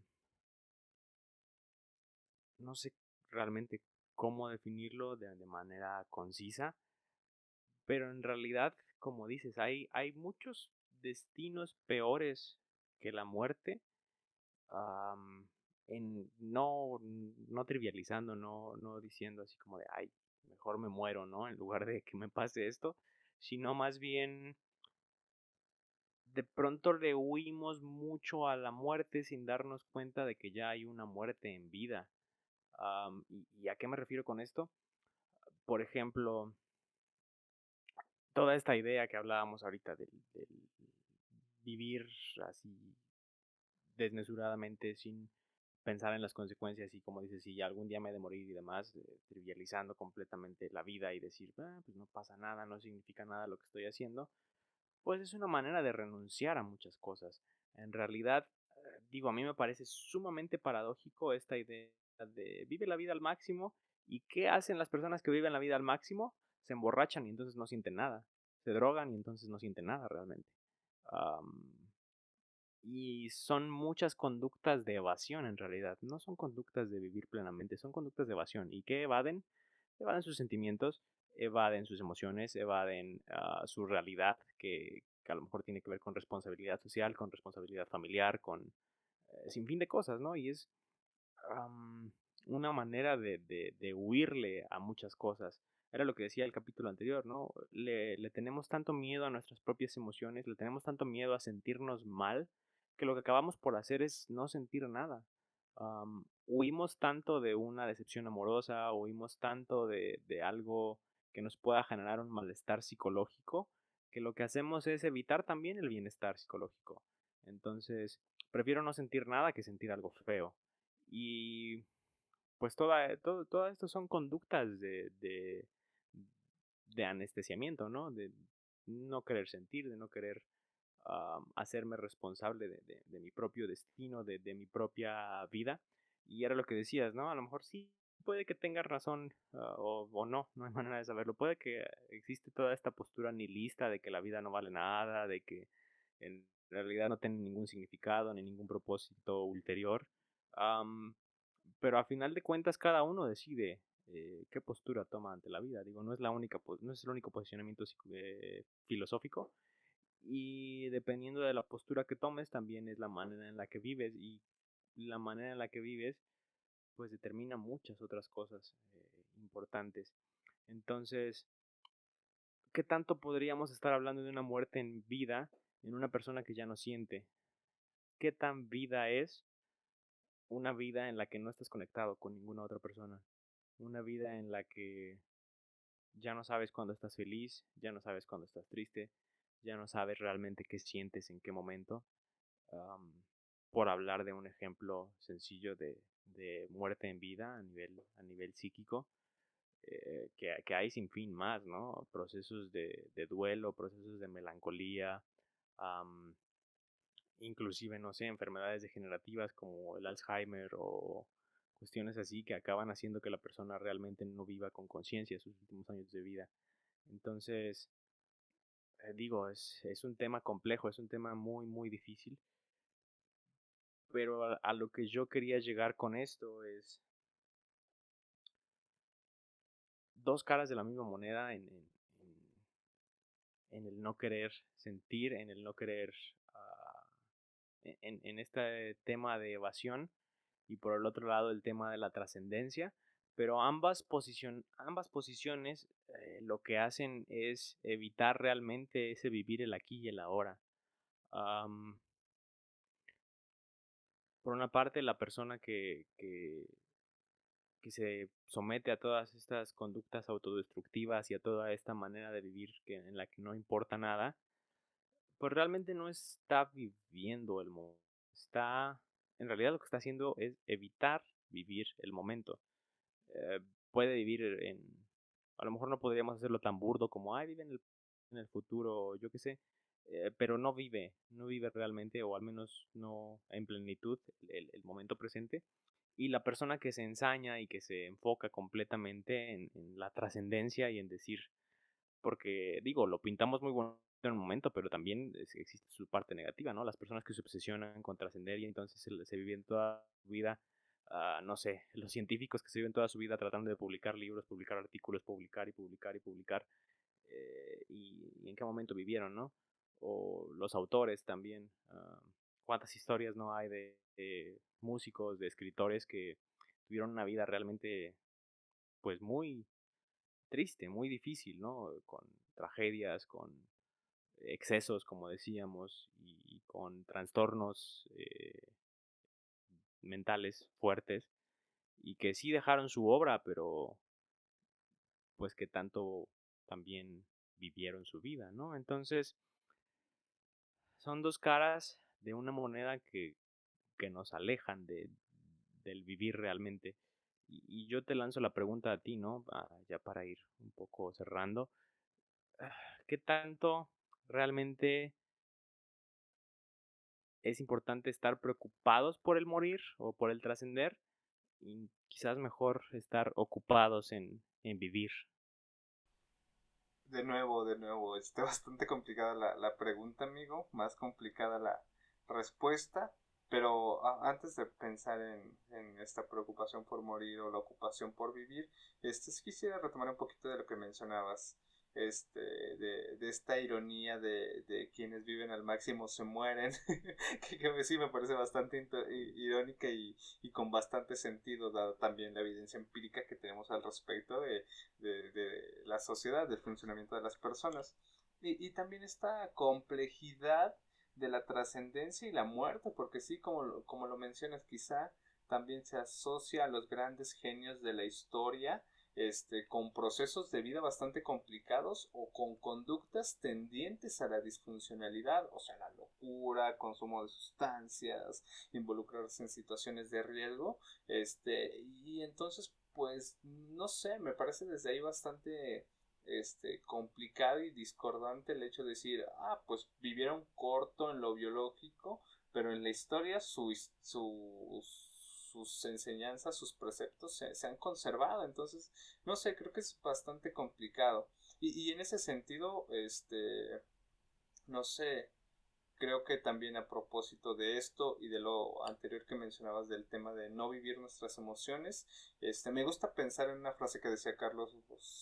no sé realmente cómo definirlo de manera concisa, pero en realidad, como dices, hay muchos destinos peores que la muerte, am, no trivializando, no diciendo así como de, ay, mejor me muero, ¿no? En lugar de que me pase esto, sino más bien de pronto le huimos mucho a la muerte sin darnos cuenta de que ya hay una muerte en vida. ¿Y a qué me refiero con esto? Por ejemplo, toda esta idea que hablábamos ahorita del vivir así desmesuradamente sin pensar en las consecuencias y como dices, si algún día me he de morir y demás, trivializando completamente la vida y decir, pues no pasa nada, no significa nada lo que estoy haciendo, pues es una manera de renunciar a muchas cosas. En realidad, digo, a mí me parece sumamente paradójico esta idea de vive la vida al máximo. ¿Y qué hacen las personas que viven la vida al máximo? Se emborrachan y entonces no sienten nada. Se drogan y entonces no sienten nada realmente. Y son muchas conductas de evasión en realidad. No son conductas de vivir plenamente, son conductas de evasión. ¿Y qué evaden? Evaden sus sentimientos, evaden sus emociones, evaden su realidad, que a lo mejor tiene que ver con responsabilidad social, con responsabilidad familiar, con sin fin de cosas, ¿no? Y es una manera de huirle a muchas cosas. Era lo que decía el capítulo anterior, ¿no? Le tenemos tanto miedo a nuestras propias emociones, le tenemos tanto miedo a sentirnos mal, que lo que acabamos por hacer es no sentir nada. Huimos tanto de una decepción amorosa, huimos tanto de algo que nos pueda generar un malestar psicológico, que lo que hacemos es evitar también el bienestar psicológico. Entonces, prefiero no sentir nada que sentir algo feo. Y pues todo esto son conductas de anestesiamiento, ¿no? De no querer sentir, de no querer hacerme responsable de mi propio destino, de mi propia vida. Y era lo que decías, ¿no? A lo mejor sí puede que tengas razón o no, no hay manera de saberlo. Puede que existe toda esta postura nihilista de que la vida no vale nada, de que en realidad no tiene ningún significado ni ningún propósito ulterior. Am, pero a final de cuentas cada uno decide qué postura toma ante la vida. Digo, no es no es el único posicionamiento filosófico, y dependiendo de la postura que tomes también es la manera en la que vives, y la manera en la que vives pues determina muchas otras cosas importantes. Entonces, ¿qué tanto podríamos estar hablando de una muerte en vida en una persona que ya no siente? ¿Qué tan vida es una vida en la que no estás conectado con ninguna otra persona? Una vida en la que ya no sabes cuándo estás feliz, ya no sabes cuándo estás triste, ya no sabes realmente qué sientes en qué momento. Um, por hablar de un ejemplo sencillo de muerte en vida a nivel psíquico, que hay sin fin más, ¿no? Procesos de duelo, procesos de melancolía, um, inclusive, no sé, enfermedades degenerativas como el Alzheimer o cuestiones así que acaban haciendo que la persona realmente no viva con conciencia sus últimos años de vida. Entonces, digo, es un tema complejo, es un tema muy, muy difícil, pero a lo que yo quería llegar con esto es dos caras de la misma moneda en el no querer sentir, en el no querer, en este tema de evasión, y por el otro lado el tema de la trascendencia, pero ambas posiciones lo que hacen es evitar realmente ese vivir el aquí y el ahora. Um, por una parte, la persona que se somete a todas estas conductas autodestructivas y a toda esta manera de vivir en la que no importa nada, pues realmente no está viviendo el momento. En realidad lo que está haciendo es evitar vivir el momento. Eh, puede vivir a lo mejor no podríamos hacerlo tan burdo como, ay, vive en el futuro, yo qué sé, pero no vive realmente, o al menos no en plenitud, el momento presente. Y la persona que se ensaña y que se enfoca completamente en la trascendencia y en decir, porque digo, lo pintamos muy bueno en el momento, pero también existe su parte negativa, ¿no? Las personas que se obsesionan con trascender y entonces se viven toda su vida, no sé, los científicos que se viven toda su vida tratando de publicar libros, publicar artículos, publicar y publicar y publicar, y en qué momento vivieron, ¿no? O los autores también, cuántas historias no hay de músicos, de escritores que tuvieron una vida realmente pues muy triste, muy difícil, ¿no? Con tragedias, con excesos, como decíamos, y con trastornos mentales fuertes, y que sí dejaron su obra, pero pues que tanto también vivieron su vida, ¿no? Entonces, son dos caras de una moneda que nos alejan del vivir realmente. Y yo te lanzo la pregunta a ti, ¿no? Ya para ir un poco cerrando. ¿Qué tanto realmente es importante estar preocupados por el morir o por el trascender? Y quizás mejor estar ocupados en vivir. De nuevo, bastante complicada la pregunta, amigo, más complicada la respuesta, pero antes de pensar en esta preocupación por morir o la ocupación por vivir, sí quisiera retomar un poquito de lo que mencionabas, de esta ironía de quienes viven al máximo se mueren, que sí me parece bastante irónica y con bastante sentido, dado también la evidencia empírica que tenemos al respecto de la sociedad, del funcionamiento de las personas. Y también esta complejidad de la trascendencia y la muerte, porque sí, como lo mencionas, quizá también se asocia a los grandes genios de la historia, con procesos de vida bastante complicados o con conductas tendientes a la disfuncionalidad, o sea, la locura, consumo de sustancias, involucrarse en situaciones de riesgo, y entonces, pues, no sé, me parece desde ahí bastante complicado y discordante el hecho de decir, pues vivieron corto en lo biológico, pero en la historia sus enseñanzas, sus preceptos se han conservado. Entonces, no sé, creo que es bastante complicado. Y en ese sentido, no sé, creo que también a propósito de esto y de lo anterior que mencionabas del tema de no vivir nuestras emociones, me gusta pensar en una frase que decía Carlos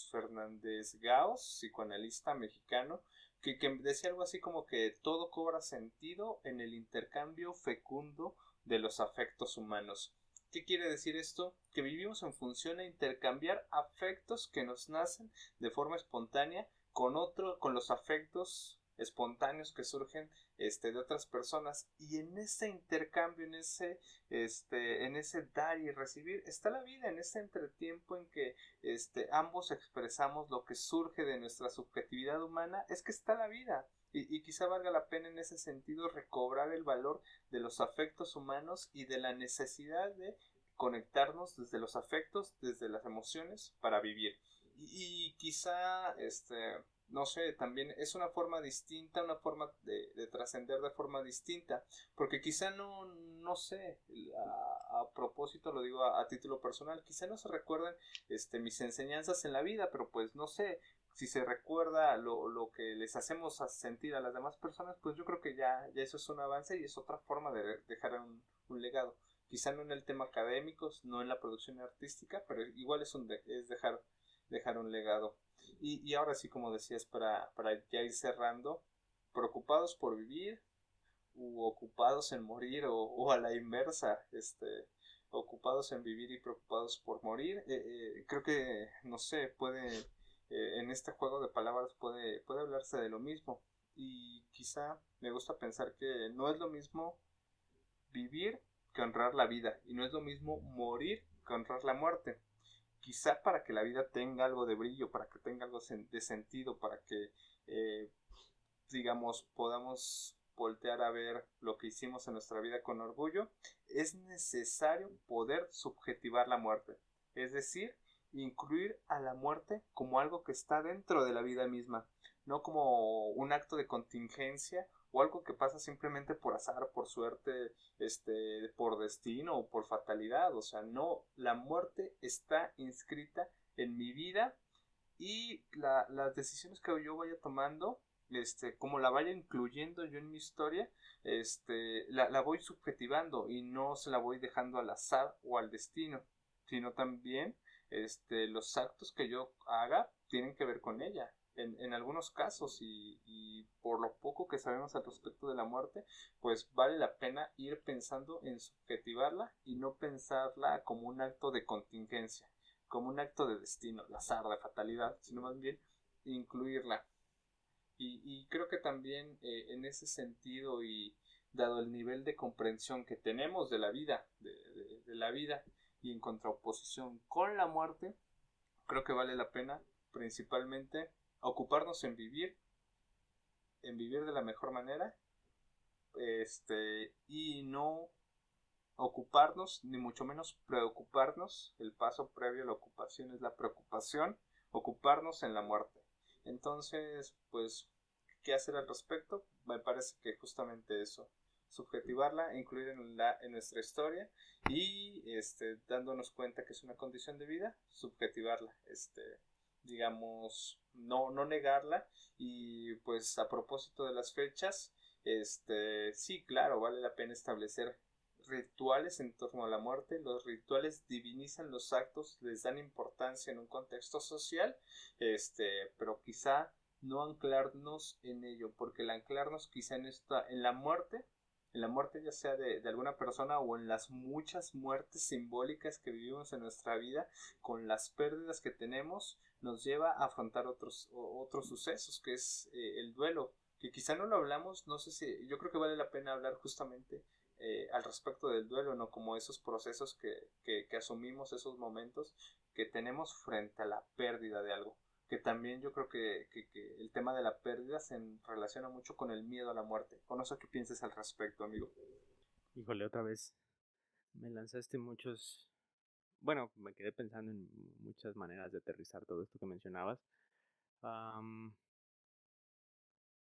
Fernández Gaos, psicoanalista mexicano, que decía algo así como que todo cobra sentido en el intercambio fecundo de los afectos humanos. ¿Qué quiere decir esto? Que vivimos en función a intercambiar afectos que nos nacen de forma espontánea con los afectos espontáneos que surgen de otras personas, y en ese intercambio, en ese dar y recibir está la vida, en ese entretiempo en que ambos expresamos lo que surge de nuestra subjetividad humana, es que está la vida. Y quizá valga la pena en ese sentido recobrar el valor de los afectos humanos y de la necesidad de conectarnos desde los afectos, desde las emociones para vivir. Y quizá no sé, también es una forma distinta, una forma de trascender de forma distinta, porque quizá no sé, a propósito lo digo a título personal, quizá no se recuerden mis enseñanzas en la vida, pero pues no sé, si se recuerda lo que les hacemos a sentir a las demás personas, pues yo creo que ya eso es un avance y es otra forma de dejar un legado. Quizá no en el tema académico, no en la producción artística, pero igual es dejar un legado. Y ahora sí, como decías, para ya ir cerrando, preocupados por vivir u ocupados en morir o a la inversa, ocupados en vivir y preocupados por morir, creo que, no sé, en este juego de palabras puede hablarse de lo mismo. Y quizá me gusta pensar que no es lo mismo vivir que honrar la vida, y no es lo mismo morir que honrar la muerte. Quizá para que la vida tenga algo de brillo, para que tenga algo de sentido, para que, digamos, podamos voltear a ver lo que hicimos en nuestra vida con orgullo, es necesario poder subjetivar la muerte. Es decir, incluir a la muerte como algo que está dentro de la vida misma, no como un acto de contingencia o algo que pasa simplemente por azar, por suerte, por destino o por fatalidad. O sea, no, la muerte está inscrita en mi vida, y las decisiones que yo vaya tomando, como la vaya incluyendo yo en mi historia, la voy subjetivando y no se la voy dejando al azar o al destino, sino también los actos que yo haga tienen que ver con ella. En algunos casos, y por lo poco que sabemos al respecto de la muerte, pues vale la pena ir pensando en subjetivarla y no pensarla como un acto de contingencia, como un acto de destino, de azar, de fatalidad, sino más bien incluirla. Y creo que también en ese sentido, y dado el nivel de comprensión que tenemos de la vida, de la vida, y en contraposición con la muerte, creo que vale la pena principalmente ocuparnos en vivir de la mejor manera, y no ocuparnos, ni mucho menos preocuparnos. El paso previo a la ocupación es la preocupación, ocuparnos en la muerte. Entonces, pues, ¿qué hacer al respecto? Me parece que justamente eso, subjetivarla, incluir en nuestra historia, y dándonos cuenta que es una condición de vida, subjetivarla, digamos, no negarla. Y pues a propósito de las fechas, sí, claro, vale la pena establecer rituales en torno a la muerte. Los rituales divinizan los actos, les dan importancia en un contexto social, pero quizá no anclarnos en ello, porque el anclarnos quizá en la muerte ya sea de alguna persona, o en las muchas muertes simbólicas que vivimos en nuestra vida, con las pérdidas que tenemos, nos lleva a afrontar otros sucesos, que es el duelo, que quizá no lo hablamos. No sé si, yo creo que vale la pena hablar justamente al respecto del duelo, ¿no? Como esos procesos que asumimos, esos momentos que tenemos frente a la pérdida de algo. Que también yo creo que el tema de la pérdida se relaciona mucho con el miedo a la muerte. O no sé qué pienses al respecto, amigo. Híjole, otra vez me lanzaste muchos... Bueno, me quedé pensando en muchas maneras de aterrizar todo esto que mencionabas. Am,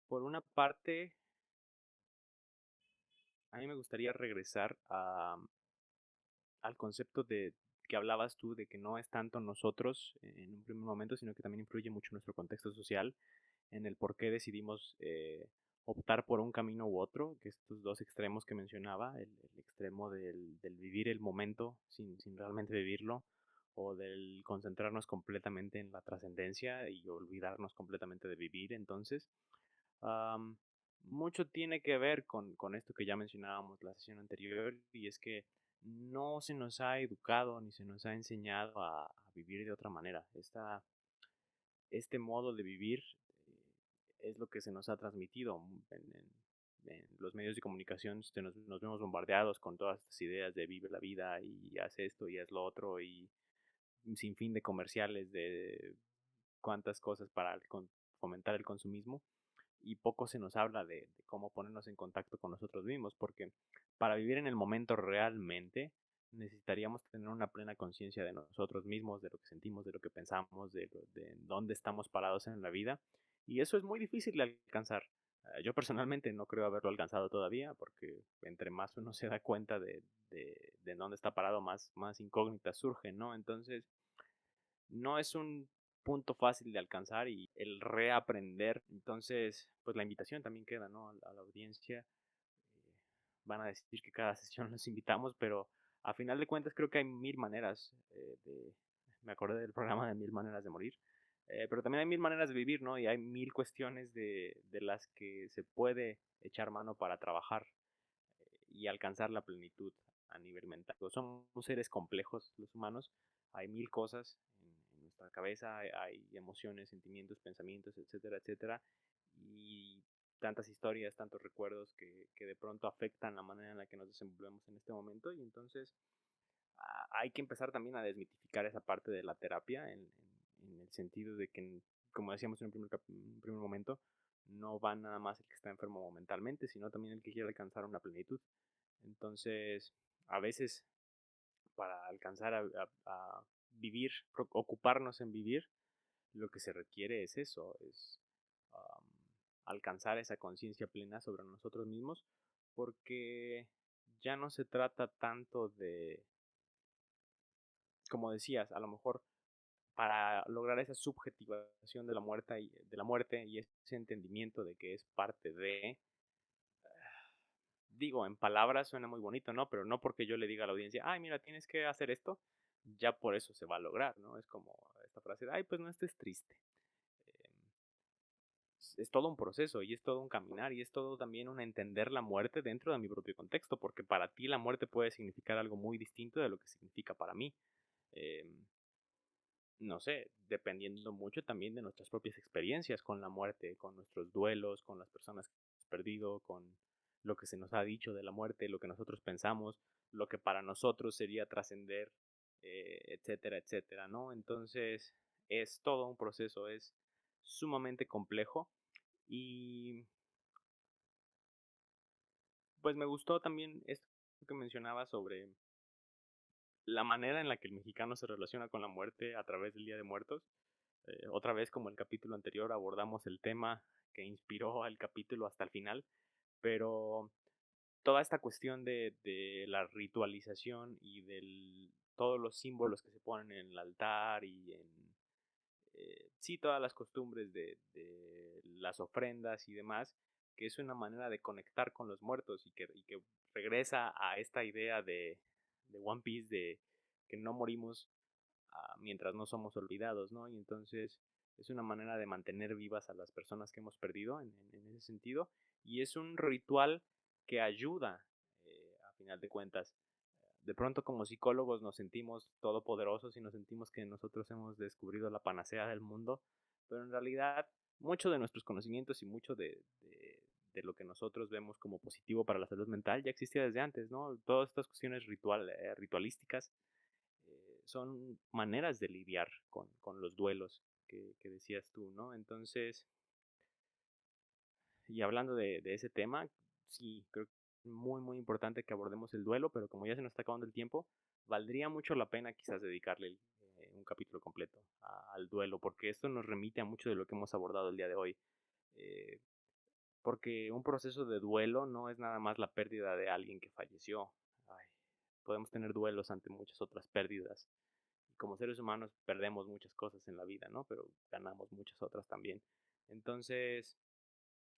por una parte, a mí me gustaría regresar al concepto de que hablabas tú, de que no es tanto nosotros en un primer momento, sino que también influye mucho nuestro contexto social en el por qué decidimos optar por un camino u otro, que estos dos extremos que mencionaba, el extremo del vivir el momento sin realmente vivirlo, o del concentrarnos completamente en la trascendencia y olvidarnos completamente de vivir. Entonces, um, mucho tiene que ver con esto que ya mencionábamos la sesión anterior, y es que no se nos ha educado ni se nos ha enseñado a vivir de otra manera. Este modo de vivir es lo que se nos ha transmitido en los medios de comunicación. Nos vemos bombardeados con todas estas ideas de vive la vida y haz esto y haz lo otro, y un sinfín de comerciales de cuántas cosas para fomentar el consumismo, y poco se nos habla de cómo ponernos en contacto con nosotros mismos, porque para vivir en el momento realmente necesitaríamos tener una plena conciencia de nosotros mismos, de lo que sentimos, de lo que pensamos, de dónde estamos parados en la vida, y eso es muy difícil de alcanzar. Yo personalmente no creo haberlo alcanzado todavía, porque entre más uno se da cuenta de dónde está parado, más incógnitas surgen, ¿no? Entonces, no es un punto fácil de alcanzar y el reaprender. Entonces, pues la invitación también queda, ¿no? A la audiencia. Van a decir que cada sesión los invitamos, pero a final de cuentas creo que hay mil maneras me acordé del programa de Mil Maneras de Morir, pero también hay mil maneras de vivir, ¿no? Y hay mil cuestiones de las que se puede echar mano para trabajar y alcanzar la plenitud a nivel mental. Somos seres complejos los humanos, hay mil cosas en nuestra cabeza, hay emociones, sentimientos, pensamientos, etcétera, etcétera, y tantas historias, tantos recuerdos que de pronto afectan la manera en la que nos desenvolvemos en este momento, y entonces hay que empezar también a desmitificar esa parte de la terapia en el sentido de que, como decíamos en un primer momento, no va nada más el que está enfermo mentalmente, sino también el que quiere alcanzar una plenitud. Entonces, a veces para alcanzar a vivir, ocuparnos en vivir, lo que se requiere es eso, es um, alcanzar esa conciencia plena sobre nosotros mismos, porque ya no se trata tanto de, como decías, a lo mejor para lograr esa subjetivación de la muerte y ese entendimiento de que es parte de, digo, en palabras suena muy bonito, ¿no? Pero no porque yo le diga a la audiencia, ay, mira, tienes que hacer esto, ya por eso se va a lograr, ¿no? Es como esta frase de, ay, pues no estés triste. Eh, es todo un proceso y es todo un caminar y es todo también un entender la muerte dentro de mi propio contexto, porque para ti la muerte puede significar algo muy distinto de lo que significa para mí. Eh, no sé, dependiendo mucho también de nuestras propias experiencias con la muerte, con nuestros duelos, con las personas que hemos perdido, con lo que se nos ha dicho de la muerte, lo que nosotros pensamos, lo que para nosotros sería trascender, etcétera, etcétera, ¿no? Entonces es todo un proceso, es sumamente complejo, y pues me gustó también esto que mencionaba sobre la manera en la que el mexicano se relaciona con la muerte a través del Día de Muertos. Otra vez, como el capítulo anterior, abordamos el tema que inspiró al capítulo hasta el final, pero toda esta cuestión de la ritualización y de todos los símbolos que se ponen en el altar y sí, todas las costumbres de las ofrendas y demás, que es una manera de conectar con los muertos y que regresa a esta idea de One Piece, de que no morimos mientras no somos olvidados, ¿no? Y entonces es una manera de mantener vivas a las personas que hemos perdido en ese sentido, y es un ritual que ayuda, a final de cuentas. De pronto como psicólogos nos sentimos todopoderosos y nos sentimos que nosotros hemos descubrido la panacea del mundo, pero en realidad mucho de nuestros conocimientos y mucho de lo que nosotros vemos como positivo para la salud mental ya existía desde antes, ¿no? Todas estas cuestiones ritualísticas son maneras de lidiar con los duelos que decías tú, ¿no? Entonces, y hablando de ese tema, sí, creo que es muy, muy importante que abordemos el duelo, pero como ya se nos está acabando el tiempo, valdría mucho la pena quizás dedicarle un capítulo completo al duelo, porque esto nos remite a mucho de lo que hemos abordado el día de hoy. Eh, porque un proceso de duelo no es nada más la pérdida de alguien que falleció. Ay, podemos tener duelos ante muchas otras pérdidas. Y como seres humanos perdemos muchas cosas en la vida, ¿no? Pero ganamos muchas otras también. Entonces,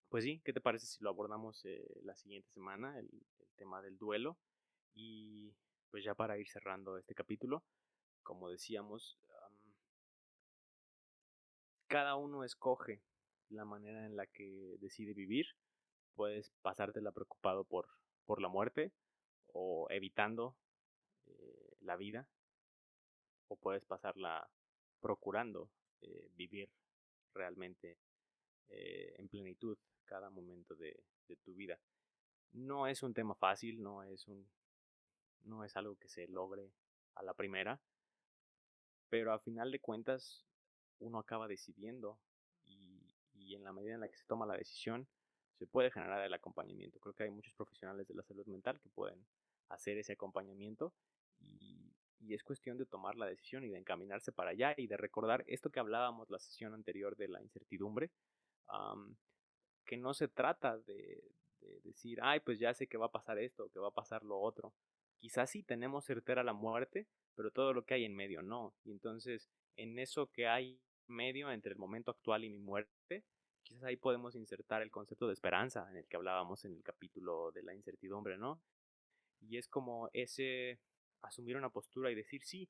pues sí, ¿qué te parece si lo abordamos la siguiente semana, el tema del duelo? Y pues ya para ir cerrando este capítulo, como decíamos, cada uno escoge la manera en la que decide vivir. Puedes pasártela preocupado por la muerte o evitando la vida, o puedes pasarla procurando vivir realmente en plenitud cada momento de tu vida. No es un tema fácil, no es algo que se logre a la primera, pero a final de cuentas uno acaba decidiendo y en la medida en la que se toma la decisión se puede generar el acompañamiento. Creo que hay muchos profesionales de la salud mental que pueden hacer ese acompañamiento y es cuestión de tomar la decisión y de encaminarse para allá y de recordar esto que hablábamos la sesión anterior de la incertidumbre, um, que no se trata de decir, ay, pues ya sé que va a pasar esto, que va a pasar lo otro. Quizás sí tenemos certera la muerte, pero todo lo que hay en medio no. Y entonces, en eso que hay en medio entre el momento actual y mi muerte, quizás ahí podemos insertar el concepto de esperanza en el que hablábamos en el capítulo de la incertidumbre, ¿no? Y es como ese asumir una postura y decir, sí,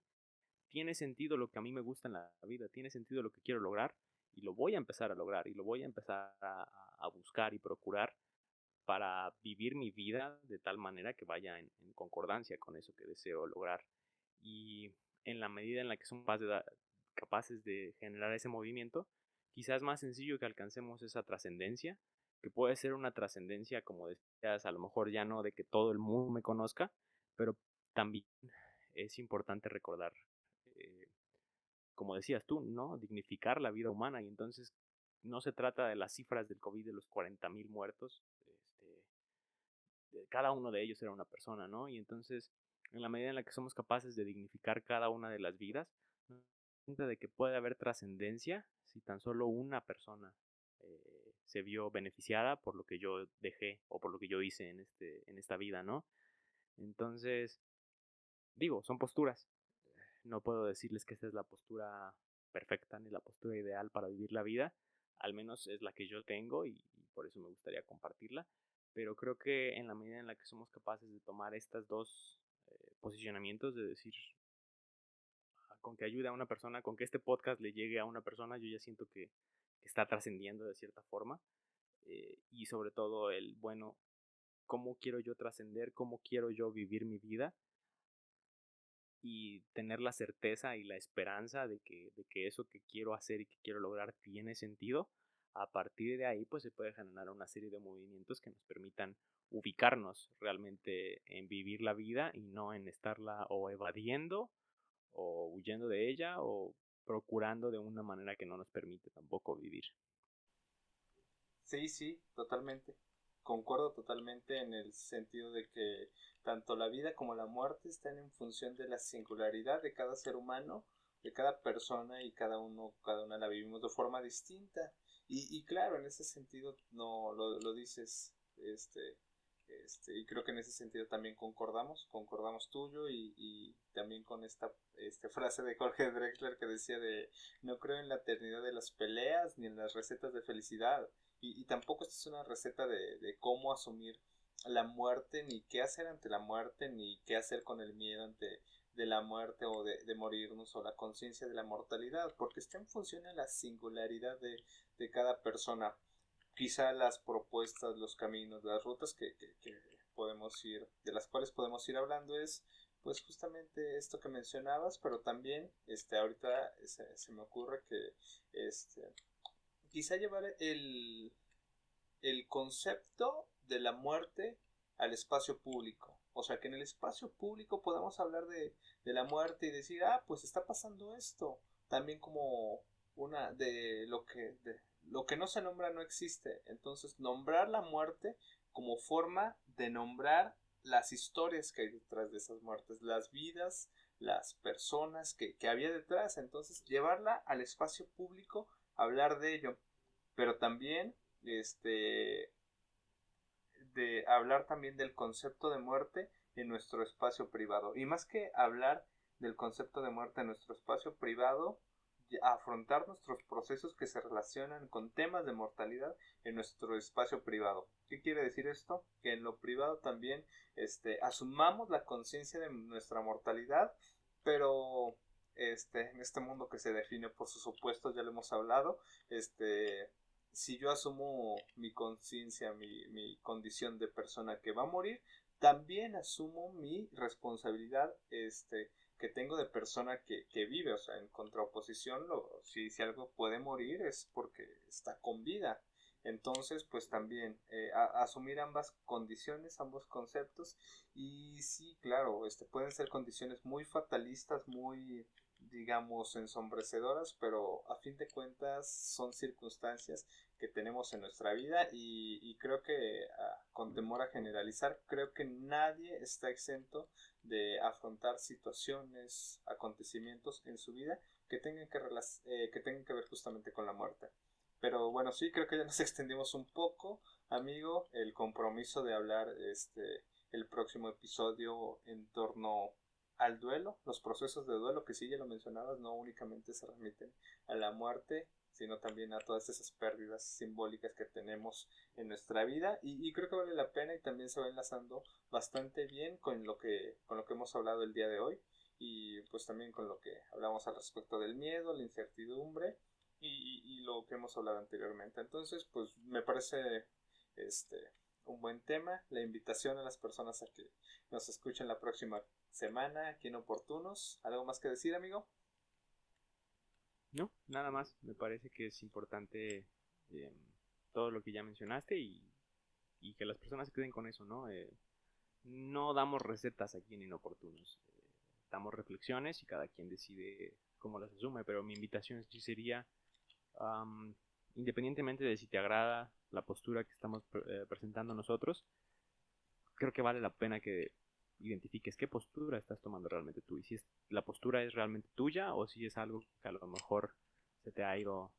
tiene sentido lo que a mí me gusta en la vida, tiene sentido lo que quiero lograr y lo voy a empezar a lograr y lo voy a empezar a buscar y procurar para vivir mi vida de tal manera que vaya en concordancia con eso que deseo lograr. Y en la medida en la que somos capaces de generar ese movimiento, quizás es más sencillo que alcancemos esa trascendencia, que puede ser una trascendencia, como decías, a lo mejor ya no de que todo el mundo me conozca, pero también es importante recordar, eh, como decías tú, ¿no? Dignificar la vida humana y entonces no se trata de las cifras del COVID de los 40,000 muertos, cada uno de ellos era una persona, ¿no? Y entonces, en la medida en la que somos capaces de dignificar cada una de las vidas, de que puede haber trascendencia si tan solo una persona se vio beneficiada por lo que yo dejé o por lo que yo hice en esta vida, ¿no? Entonces, digo, son posturas. No puedo decirles que esta es la postura perfecta ni la postura ideal para vivir la vida. Al menos es la que yo tengo y por eso me gustaría compartirla. Pero creo que en la medida en la que somos capaces de tomar estas dos posicionamientos, de decir, con que ayude a una persona, con que este podcast le llegue a una persona, yo ya siento que está trascendiendo de cierta forma. Y sobre todo el, bueno, ¿cómo quiero yo trascender? ¿Cómo quiero yo vivir mi vida? Y tener la certeza y la esperanza de que eso que quiero hacer y que quiero lograr tiene sentido, a partir de ahí pues se puede generar una serie de movimientos que nos permitan ubicarnos realmente en vivir la vida y no en estarla o evadiendo o huyendo de ella o procurando de una manera que no nos permite tampoco vivir. Sí, sí, totalmente. Concuerdo totalmente en el sentido de que tanto la vida como la muerte están en función de la singularidad de cada ser humano, de cada persona y cada una la vivimos de forma distinta. Y claro, en ese sentido no lo dices, y creo que en ese sentido también concordamos tuyo y también con esta frase de Jorge Drexler que decía de no creo en la eternidad de las peleas ni en las recetas de felicidad. Y tampoco esta es una receta de cómo asumir la muerte, ni qué hacer ante la muerte, ni qué hacer con el miedo ante de la muerte o de morirnos o la conciencia de la mortalidad, porque está en función de la singularidad de cada persona. Quizá las propuestas, los caminos, las rutas que podemos ir, de las cuales podemos ir hablando es pues justamente esto que mencionabas, pero también ahorita se me ocurre que quizá llevar el concepto de la muerte al espacio público. O sea, que en el espacio público podamos hablar de la muerte y decir, pues está pasando esto. También como una de lo que no se nombra no existe. Entonces, nombrar la muerte como forma de nombrar las historias que hay detrás de esas muertes, las vidas, las personas que había detrás. Entonces, llevarla al espacio público, hablar de ello. Pero también, de hablar también del concepto de muerte en nuestro espacio privado. Y más que hablar del concepto de muerte en nuestro espacio privado, afrontar nuestros procesos que se relacionan con temas de mortalidad en nuestro espacio privado. ¿Qué quiere decir esto? Que en lo privado también asumamos la conciencia de nuestra mortalidad, pero en este mundo que se define por sus opuestos, ya lo hemos hablado, si yo asumo mi conciencia, mi condición de persona que va a morir, también asumo mi responsabilidad que tengo de persona que vive, o sea, en contraoposición, si algo puede morir es porque está con vida. Entonces, pues también asumir ambas condiciones, ambos conceptos, y sí, claro, pueden ser condiciones muy fatalistas, muy, digamos, ensombrecedoras, pero a fin de cuentas son circunstancias que tenemos en nuestra vida y creo que con temor a generalizar, creo que nadie está exento de afrontar situaciones, acontecimientos en su vida que que tengan que ver justamente con la muerte. Pero bueno, sí, creo que ya nos extendimos un poco, amigo, el compromiso de hablar el próximo episodio en torno al duelo, los procesos de duelo, que sí, ya lo mencionabas, no únicamente se remiten a la muerte, sino también a todas esas pérdidas simbólicas que tenemos en nuestra vida, y creo que vale la pena y también se va enlazando bastante bien con lo que hemos hablado el día de hoy, y pues también con lo que hablamos al respecto del miedo, la incertidumbre y lo que hemos hablado anteriormente. Entonces, pues me parece un buen tema, la invitación a las personas a que nos escuchen la próxima semana aquí en Oportunos. ¿Algo más que decir, amigo? No, nada más. Me parece que es importante eh, todo lo que ya mencionaste y que las personas se queden con eso, ¿no? No damos recetas aquí en Inoportunos. Damos reflexiones y cada quien decide cómo las asume, pero mi invitación sí sería, independientemente de si te agrada la postura que estamos presentando nosotros, creo que vale la pena que identifiques qué postura estás tomando realmente tú y si la postura es realmente tuya o si es algo que a lo mejor se te ha ido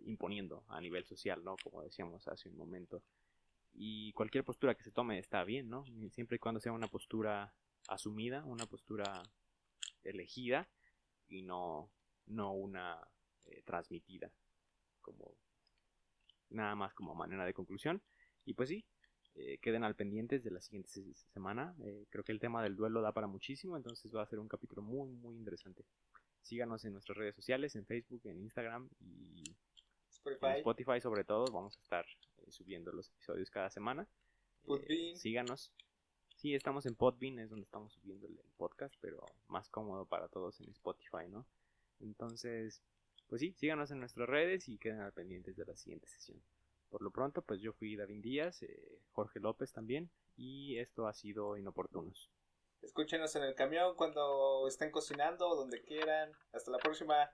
imponiendo a nivel social, ¿no? Como decíamos hace un momento. Y cualquier postura que se tome está bien, ¿no? Siempre y cuando sea una postura asumida, una postura elegida y no una transmitida como nada más como manera de conclusión. Y pues sí, queden al pendientes de la siguiente semana. Creo que el tema del duelo da para muchísimo, entonces va a ser un capítulo muy, muy interesante. Síganos en nuestras redes sociales, en Facebook, en Instagram y en Spotify sobre todo. Vamos a estar subiendo los episodios cada semana. Síganos. Sí, estamos en Podbean, es donde estamos subiendo el podcast, pero más cómodo para todos en Spotify, ¿no? Entonces, pues sí, síganos en nuestras redes y queden al pendientes de la siguiente sesión. Por lo pronto, pues yo fui David Díaz, Jorge López también, y esto ha sido Inoportunos. Escúchenos en el camión cuando estén cocinando o donde quieran. Hasta la próxima.